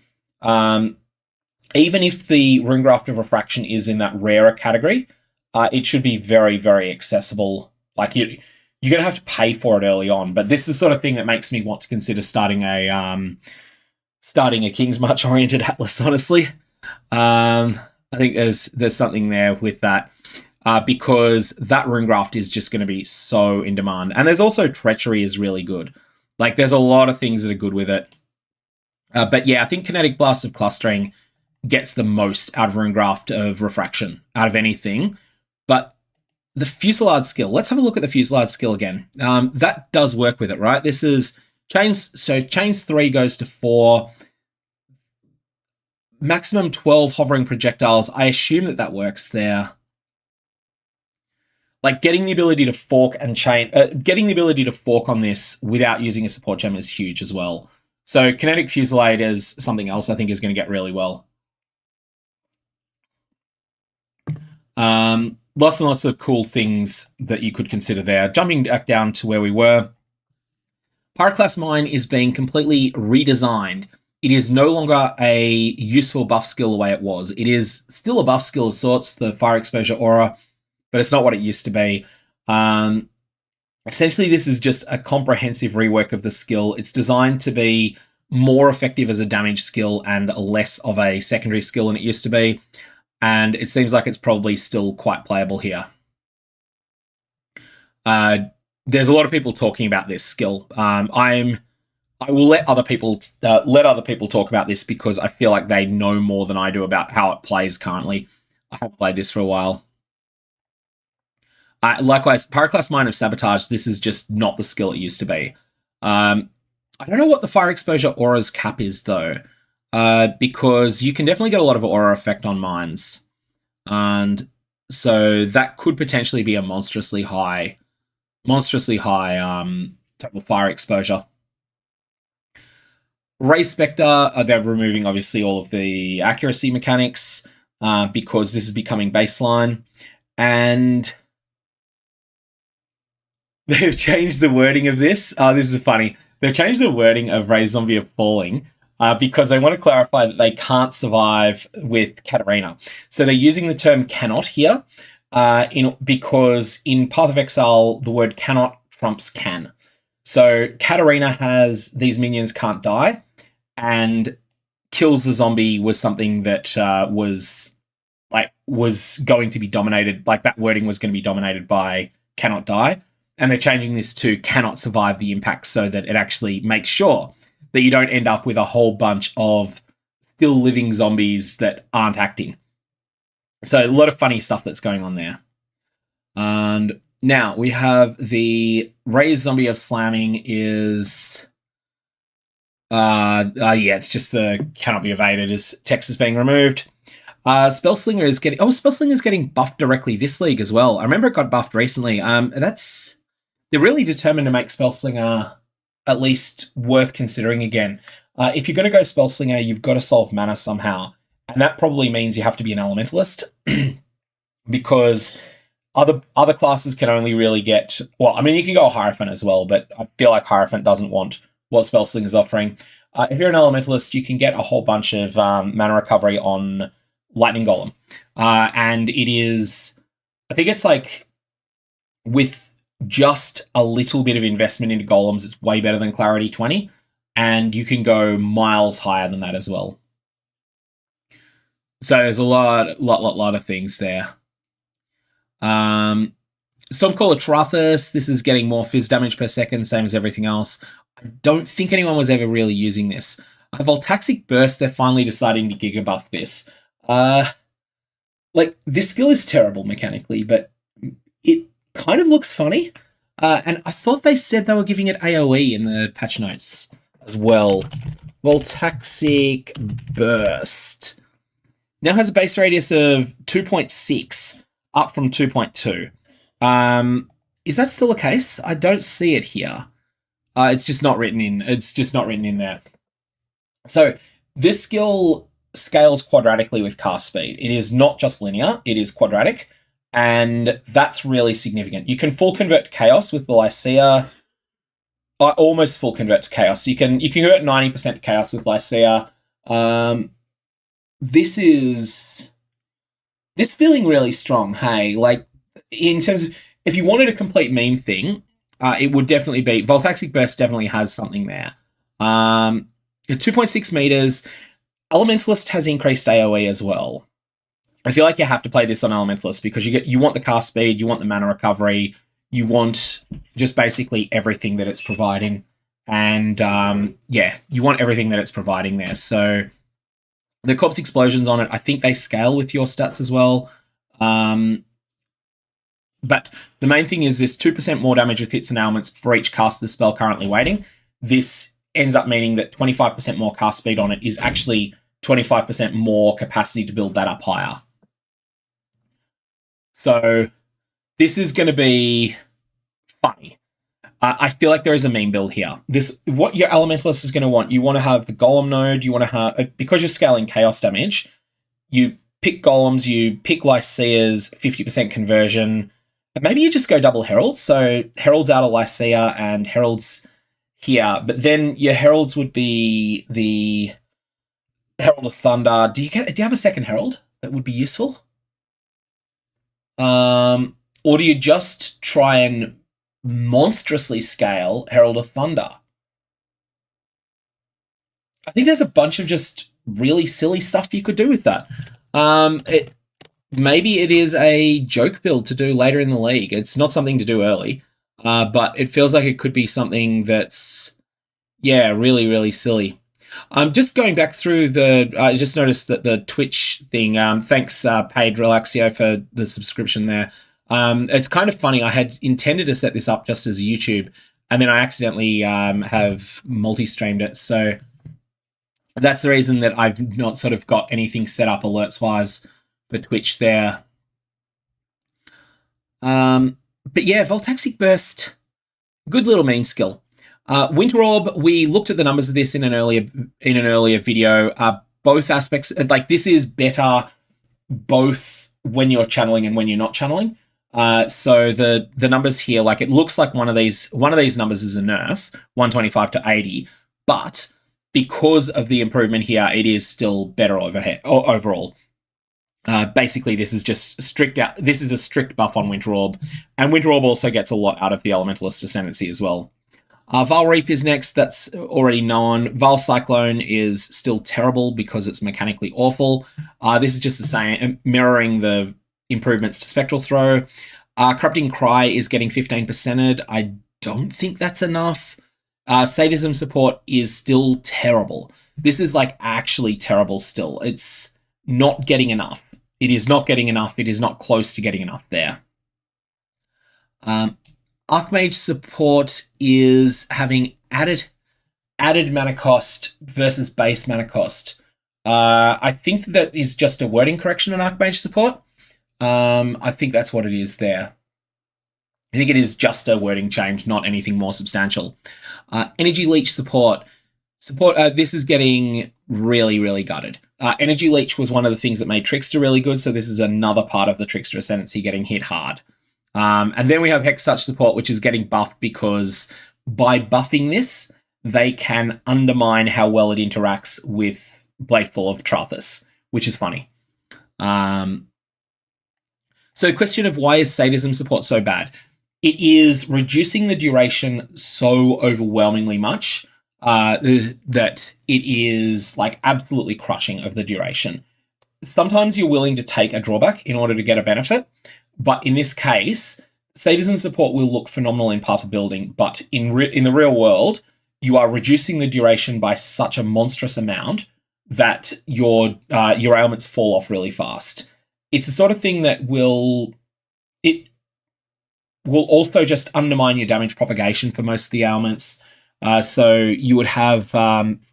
Even if the Runegraft of Refraction is in that rarer category, it should be very, very accessible. Like you're going to have to pay for it early on, but this is the sort of thing that makes me want to consider starting a King's March oriented atlas. Honestly, I think there's something there with that because that Runegraft is just going to be so in demand, and there's also Treachery is really good. Like there's a lot of things that are good with it, but yeah, I think Kinetic Blast of Clustering gets the most out of Runegraft of Refraction out of anything, but the Fusillade skill. Let's have a look at the Fusillade skill again. That does work with it, right? This is chains. So chains 3 goes to 4. Maximum 12 hovering projectiles. I assume that works there. Like getting the ability to fork and chain, getting the ability to fork on this without using a support gem is huge as well. So Kinetic Fusillade is something else I think is going to get really well. Lots and lots of cool things that you could consider there. Jumping back down to where we were, Pyroclast Mine is being completely redesigned. It is no longer a useful buff skill the way it was. It is still a buff skill of sorts, the Fire Exposure Aura, but it's not what it used to be. Essentially, this is just a comprehensive rework of the skill. It's designed to be more effective as a damage skill and less of a secondary skill than it used to be. And it seems like it's probably still quite playable here. There's a lot of people talking about this skill. I will let other people talk about this because I feel like they know more than I do about how it plays currently. I haven't played this for a while. Likewise, Pyroclast Mine of Sabotage, this is just not the skill it used to be. I don't know what the Fire Exposure Aura's cap is, though. Because you can definitely get a lot of aura effect on mines. And so that could potentially be a monstrously high total fire exposure. Ray Spectre, they're removing obviously all of the accuracy mechanics because this is becoming baseline. And they've changed the wording of this. This is funny. They've changed the wording of Ray Zombie of Falling. Because they want to clarify that they can't survive with Katarina. So they're using the term cannot here because in Path of Exile, the word cannot trumps can. So Katarina has these minions can't die, and kills the zombie was something that was going to be dominated, like that wording was going to be dominated by cannot die. And they're changing this to cannot survive the impact so that it actually makes sure that you don't end up with a whole bunch of still living zombies that aren't acting. So a lot of funny stuff that's going on there. And now we have the Raised Zombie of Slamming is... it's just the cannot be evaded as text is being removed. Spellslinger is getting... Spellslinger is getting buffed directly this league as well. I remember it got buffed recently. They're really determined to make Spellslinger at least worth considering again. If you're going to go Spellslinger, you've got to solve mana somehow. And that probably means you have to be an Elementalist. Because other classes can only really get... Well, I mean, you can go Hierophant as well, but I feel like Hierophant doesn't want what Spellslinger is offering. If you're an Elementalist, you can get a whole bunch of mana recovery on Lightning Golem. And it is... I think it's like... With just a little bit of investment into golems, it's way better than Clarity 20, and you can go miles higher than that as well. So there's a lot of things there. Stormcaller Trathus, this is getting more fizz damage per second, same as everything else. Don't think anyone was ever really using this. Voltaxic Burst, they're finally deciding to Giga buff this. Like, this skill is terrible mechanically, but it kind of looks funny. And I thought they said they were giving it AoE in the patch notes as well. Voltaxic Burst. Now has a base radius of 2.6, up from 2.2. Is that still the case? I don't see it here. It's just not written in. It's just not written in there. So this skill scales quadratically with cast speed. It is not just linear, it is quadratic, and that's really significant. You can full convert to chaos with the Lycia. Almost full convert to chaos. You can convert 90% to chaos with Lycia. This feeling really strong. Hey, like, in terms of, if you wanted a complete meme thing, it would definitely be Voltaxic Burst. Definitely has something there. 2.6 meters. Elementalist has increased AoE as well. I feel like you have to play this on Elementalist because you want the cast speed, you want the mana recovery, you want just basically everything that it's providing, and yeah, you want everything that it's providing there. So the corpse explosions on it, I think they scale with your stats as well. But the main thing is this 2% more damage with hits and ailments for each cast the spell currently waiting. This ends up meaning that 25% more cast speed on it is actually 25% more capacity to build that up higher. So this is going to be funny. I feel like there is a meme build here. What your Elementalist is going to want, you want to have the Golem node, you want to have, because you're scaling chaos damage, you pick Golems, you pick Lycia's 50% conversion, and maybe you just go double Heralds. So Heralds out of Lycia and Heralds here, but then your Heralds would be the Herald of Thunder. Do you have a second Herald that would be useful? Or do you just try and monstrously scale Herald of Thunder? I think there's a bunch of just really silly stuff you could do with that. Maybe it is a joke build to do later in the league. It's not something to do early, but it feels like it could be something that's, yeah, really, really silly. I'm just going back through I just noticed that the Twitch thing, thanks Paid Relaxio for the subscription there. It's kind of funny. I had intended to set this up just as YouTube, and then I accidentally have multi-streamed it. So that's the reason that I've not sort of got anything set up alerts-wise for Twitch there. But yeah, Voltaxic Burst, good little meme skill. Winter Orb, we looked at the numbers of this in an earlier video. Both aspects, like, this is better both when you're channeling and when you're not channeling. So the numbers here, like, it looks like one of these numbers is a nerf, 125 to 80, but because of the improvement here, it is still better overall. Basically, this is just strict out. This is a strict buff on Winter Orb, and Winter Orb also gets a lot out of the Elementalist Ascendancy as well. Val Reap is next. That's already known. Val Cyclone is still terrible because it's mechanically awful. This is just the same, mirroring the improvements to Spectral Throw. Corrupting Cry is getting 15%ed. I don't think that's enough. Sadism support is still terrible. This is, like, actually terrible still. It's not getting enough. It is not getting enough. It is not close to getting enough there. Archmage support is having added mana cost versus base mana cost. I think that is just a wording correction on Archmage support. I think that's what it is there. I think it is just a wording change, not anything more substantial. Energy Leech support. This is getting really, really gutted. Energy Leech was one of the things that made Trickster really good, so this is another part of the Trickster Ascendancy getting hit hard. And then we have Hex Touch support, which is getting buffed because by buffing this, they can undermine how well it interacts with Bladefall of Trathus, which is funny. So question of why is Sadism support so bad? It is reducing the duration so overwhelmingly much that it is, like, absolutely crushing of the duration. Sometimes you're willing to take a drawback in order to get a benefit, but in this case, Sadism support will look phenomenal in Path of Building, but in the real world, you are reducing the duration by such a monstrous amount that your ailments fall off really fast. It's the sort of thing that will also just undermine your damage propagation for most of the ailments. So you would have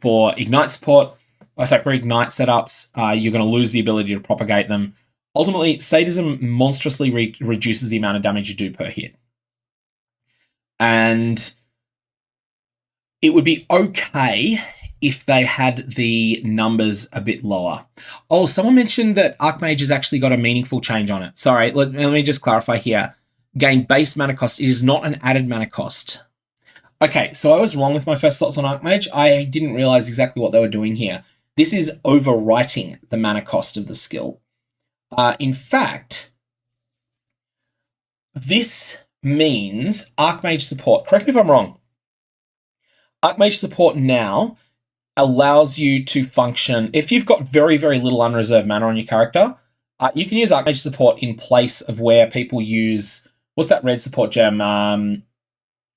for Ignite support, for Ignite setups, you're going to lose the ability to propagate them. Ultimately, Sadism monstrously reduces the amount of damage you do per hit. And it would be okay if they had the numbers a bit lower. Oh, someone mentioned that Archmage has actually got a meaningful change on it. Sorry, let me just clarify here. Gain base mana cost. It is not an added mana cost. Okay, so I was wrong with my first thoughts on Archmage. I didn't realize exactly what they were doing here. This is overwriting the mana cost of the skill. In fact, this means Archmage support, correct me if I'm wrong, Archmage support now allows you to function, if you've got very, very little unreserved mana on your character, you can use Archmage support in place of where people use, what's that red support gem? I'm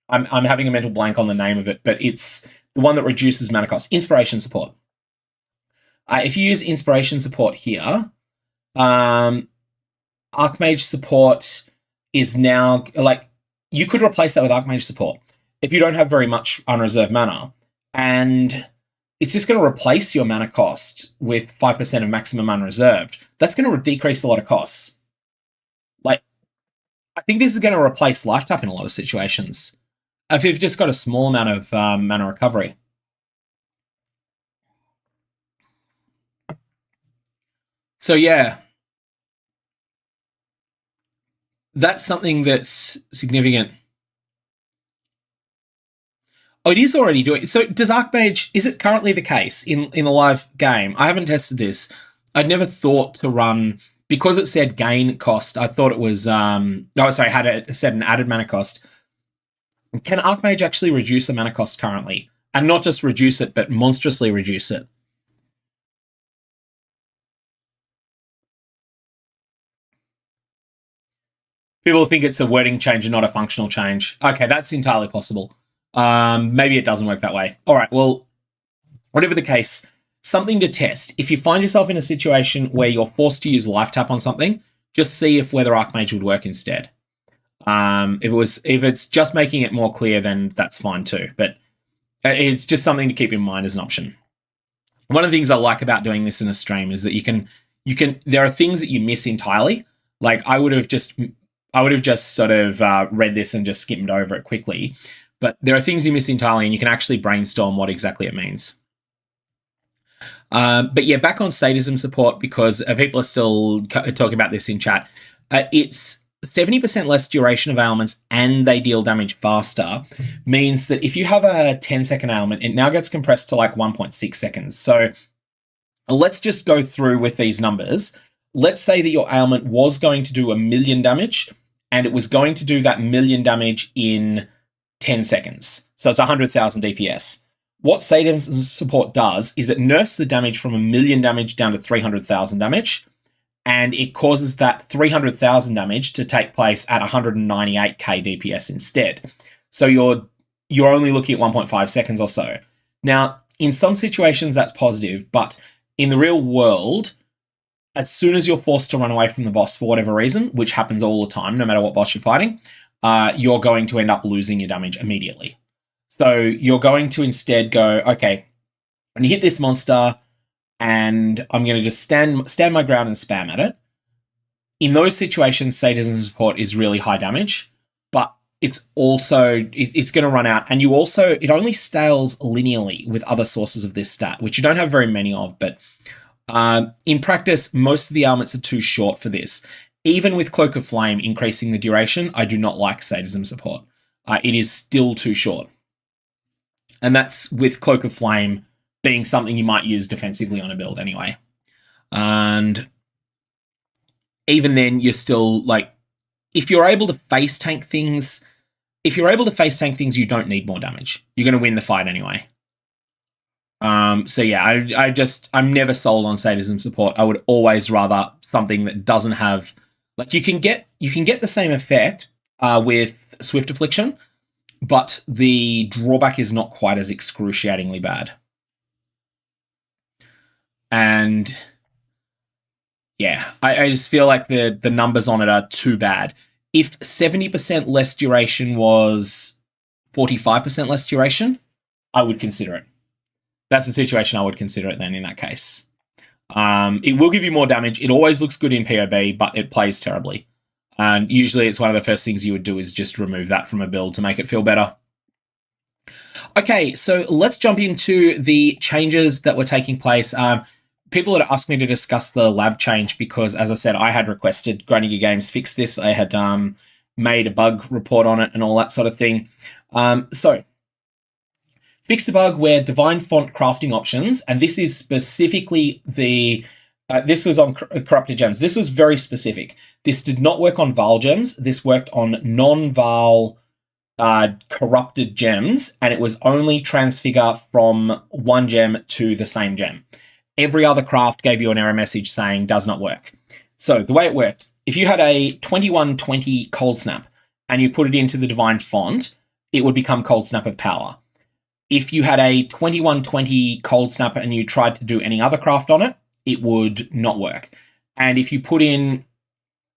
having a mental blank on the name of it, but it's the one that reduces mana cost, Inspiration support. If you use Inspiration support here, Archmage support is now, like, you could replace that with Archmage support if you don't have very much unreserved mana, and it's just going to replace your mana cost with 5% of maximum unreserved. That's going to decrease a lot of costs. Like, I think this is going to replace Life Tap in a lot of situations if you've just got a small amount of mana recovery. So yeah, that's something that's significant. Oh, it is already doing. So does Archmage, is it currently the case in the live game? I haven't tested this. I'd never thought to run, because it said gain cost, I thought it was, it said an added mana cost. Can Archmage actually reduce the mana cost currently? And not just reduce it, but monstrously reduce it? People think it's a wording change and not a functional change. Okay, that's entirely possible. Maybe it doesn't work that way. All right, well, whatever the case, something to test. If you find yourself in a situation where you're forced to use Life Tap on something, just see if whether Archmage would work instead. If it's just making it more clear, then that's fine too. But it's just something to keep in mind as an option. One of the things I like about doing this in a stream is that you can. There are things that you miss entirely. Like I would have just sort of read this and just skimmed over it quickly. But there are things you miss entirely, and you can actually brainstorm what exactly it means. But yeah, back on sadism support, because people are still talking about this in chat. It's 70% less duration of ailments, and they deal damage faster, means that if you have a 10-second ailment, it now gets compressed to like 1.6 seconds. So let's just go through with these numbers. Let's say that your ailment was going to do 1 million damage, and it was going to do that 1 million damage in 10 seconds. So it's 100,000 DPS. What sadism support does is it nerfs the damage from 1 million damage down to 300,000 damage, and it causes that 300,000 damage to take place at 198k DPS instead. So you're only looking at 1.5 seconds or so. Now, in some situations that's positive, but in the real world, as soon as you're forced to run away from the boss for whatever reason, which happens all the time, no matter what boss you're fighting, you're going to end up losing your damage immediately. So you're going to instead go, okay, when you hit this monster, and I'm going to just stand my ground and spam at it. In those situations, sadism support is really high damage, but it's also, it's going to run out. And it only scales linearly with other sources of this stat, which you don't have very many of, but in practice, most of the ailments are too short for this. Even with Cloak of Flame increasing the duration, I do not like sadism support. It is still too short. And that's with Cloak of Flame being something you might use defensively on a build anyway. And even then, you're still, like, if you're able to face tank things, you don't need more damage. You're going to win the fight anyway. So yeah, I'm never sold on sadism support. I would always rather something that doesn't have, like, you can get the same effect with Swift Affliction, but the drawback is not quite as excruciatingly bad. And yeah, I just feel like the numbers on it are too bad. If 70% less duration was 45% less duration, I would consider it. That's the situation I would consider it then in that case. It will give you more damage. It always looks good in POB, but it plays terribly. And usually it's one of the first things you would do is just remove that from a build to make it feel better. Okay, so let's jump into the changes that were taking place. People had asked me to discuss the lab change because, as I said, I had requested Grinding Games fix this. I had made a bug report on it and all that sort of thing. So, fix the bug where Divine Font crafting options, and this is specifically the... this was on Corrupted Gems. This was very specific. This did not work on Val Gems. This worked on non-Val corrupted gems, and it was only transfigure from one gem to the same gem. Every other craft gave you an error message saying does not work. So the way it worked, if you had a 2120 Cold Snap and you put it into the Divine Font, it would become Cold Snap of Power. If you had a 2120 Cold Snap and you tried to do any other craft on it, it would not work. And if you put in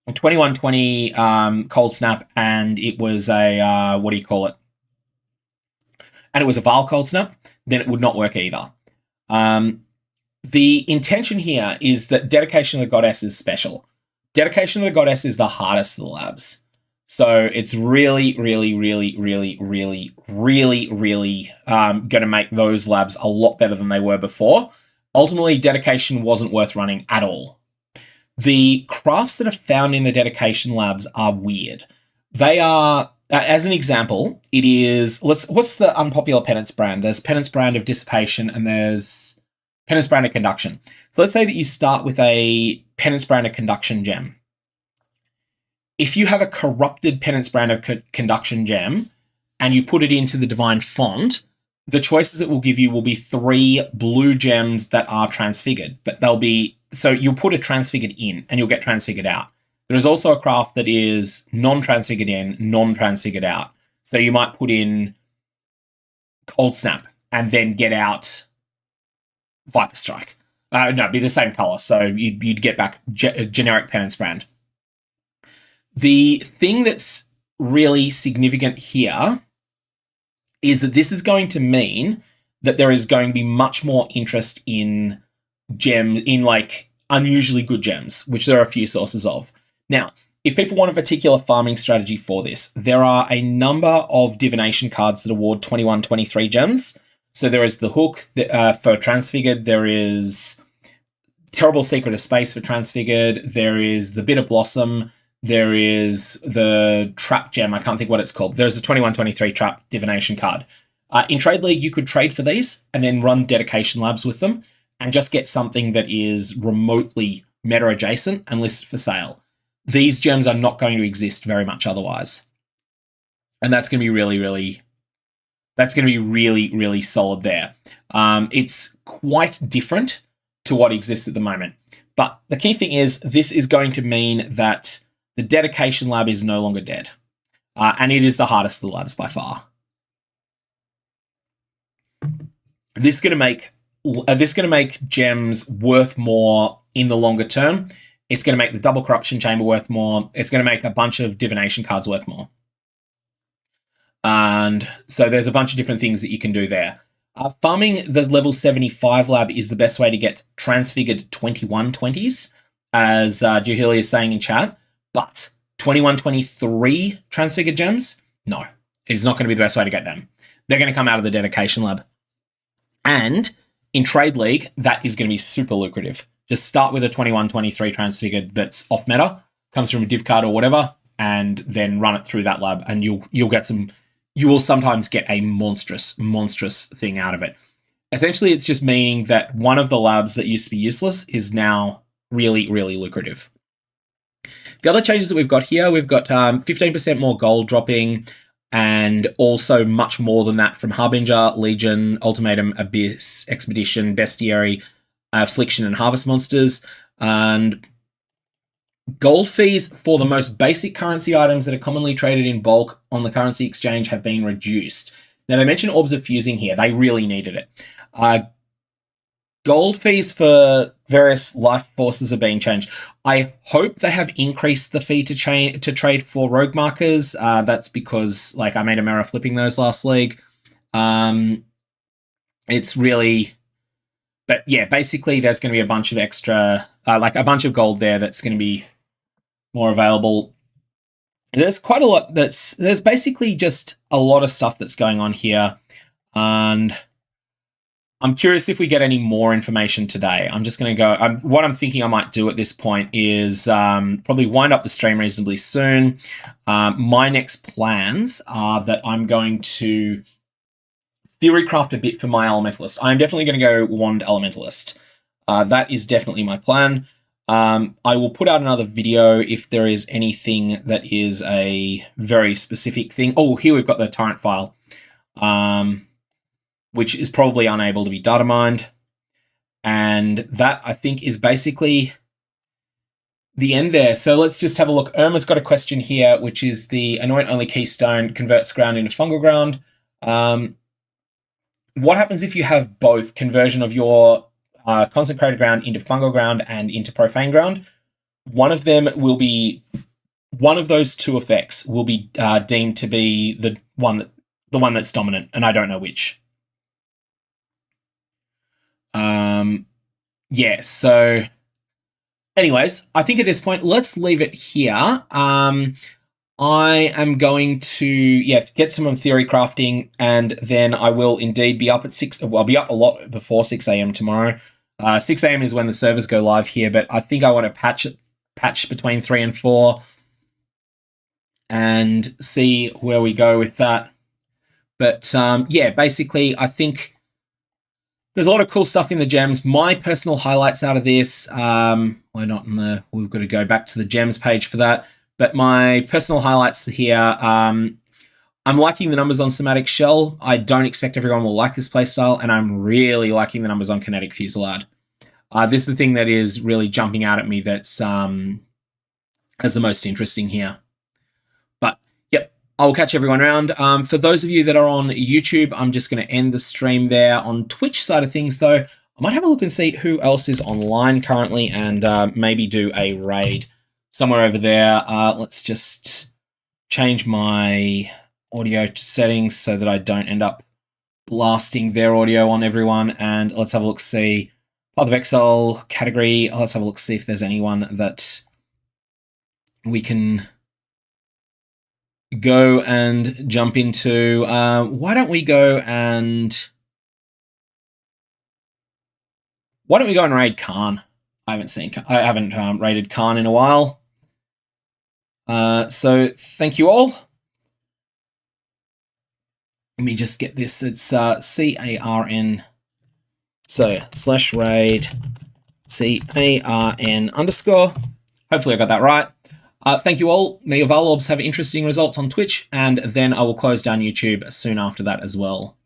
a 2120 Cold Snap and it was a, what do you call it? And it was a Val Cold Snap, then it would not work either. The intention here is that Dedication of the Goddess is special. Dedication of the Goddess is the hardest of the labs. So it's really going to make those labs a lot better than they were before. Ultimately, Dedication wasn't worth running at all. The crafts that are found in the Dedication labs are weird. They are, as an example, it is, what's the unpopular Penance brand? There's Penance brand of Dissipation and there's Penance brand of Conduction. So let's say that you start with a Penance brand of Conduction gem. If you have a corrupted Penance brand of Conduction gem and you put it into the Divine Font, the choices it will give you will be 3 blue gems that are transfigured, but they'll be, so you'll put a transfigured in and you'll get transfigured out. There is also a craft that is non-transfigured in, non-transfigured out. So you might put in Cold Snap and then get out Viper Strike. No, it'd be the same color, so you'd get back generic Penance brand. The thing that's really significant here is that this is going to mean that there is going to be much more interest in gems, in like unusually good gems, which there are a few sources of. Now, if people want a particular farming strategy for this, there are a number of divination cards that award 21, 23 gems. So there is the Hook for Transfigured, there is Terrible Secret of Space for Transfigured, there is the Bitter Blossom, there is the Trap Gem, I can't think what it's called. There's a 21-23 Trap Divination card. In Trade League, you could trade for these and then run Dedication Labs with them and just get something that is remotely meta adjacent and listed for sale. These gems are not going to exist very much otherwise. And that's going to be really solid there. It's quite different to what exists at the moment. But the key thing is this is going to mean that the Dedication Lab is no longer dead. And it is the hardest of the labs by far. This is going to make gems worth more in the longer term. It's going to make the Double Corruption Chamber worth more. It's going to make a bunch of divination cards worth more. And so there's a bunch of different things that you can do there. Farming the level 75 lab is the best way to get transfigured 2120s, as Juhili is saying in chat. But 2123 transfigured gems, no, it is not going to be the best way to get them. They're going to come out of the Dedication Lab. And in Trade League, that is going to be super lucrative. Just start with a 2123 transfigured that's off meta, comes from a div card or whatever, and then run it through that lab, and you'll get some. You will sometimes get a monstrous thing out of it. Essentially, it's just meaning that one of the labs that used to be useless is now really lucrative. The other changes that we've got here, we've got 15% more gold dropping, and also much more than that from Harbinger, Legion, Ultimatum, Abyss, Expedition, Bestiary, Affliction, and Harvest monsters. And Gold fees for the most basic currency items that are commonly traded in bulk on the currency exchange have been reduced. Now, they mentioned orbs of fusing here. They really needed it. Gold fees for various life forces are being changed. I hope they have increased the fee to trade for rogue markers. That's because, like, I made a mirror flipping those last league. It's really... But yeah, basically there's going to be a bunch of extra... like a bunch of gold there that's going to be more available. There's quite a lot there's basically just a lot of stuff that's going on here, and I'm curious if we get any more information today. I'm just going to go... what I'm thinking I might do at this point is probably wind up the stream reasonably soon. My next plans are that I'm going to theorycraft a bit for my elementalist. I'm definitely going to go wand elementalist. That is definitely my plan. I will put out another video if there is anything that is a very specific thing. Oh, here we've got the torrent file, which is probably unable to be data mined. And that, I think, is basically the end there. So let's just have a look. Irma's got a question here, which is the anoint only keystone converts ground into fungal ground. What happens if you have both conversion of your consecrated ground into fungal ground and into profane ground? One of those two effects will be deemed to be the one that's dominant, and I don't know which. Yeah, so anyways, I think at this point, let's leave it here. I am going to, get some of theory crafting, and then I will indeed be up at 6. Well, I'll be up a lot before 6 a.m. tomorrow. 6 a.m. is when the servers go live here, but I think I want to patch between 3 and 4 and see where we go with that. But basically, I think there's a lot of cool stuff in the gems. My personal highlights out of this, we're not in the... We've got to go back to the gems page for that. But my personal highlights here, I'm liking the numbers on Somatic Shell. I don't expect everyone will like this playstyle, and I'm really liking the numbers on Kinetic Fusillade. This is the thing that is really jumping out at me that's as the most interesting here. But, yep, I'll catch everyone around. For those of you that are on YouTube, I'm just going to end the stream there. On Twitch side of things, though, I might have a look and see who else is online currently and maybe do a raid somewhere over there. Let's just change my audio settings so that I don't end up blasting their audio on everyone. And let's have a look, see Path of Exile category. Let's have a look, see if there's anyone that we can go and jump into. Why don't we go and raid Khan? I haven't raided Khan in a while. So thank you all. Let me just get this. It's CARN. So /raid CARN_. Hopefully I got that right. Thank you all. May your Valorbs have interesting results on Twitch, and then I will close down YouTube soon after that as well.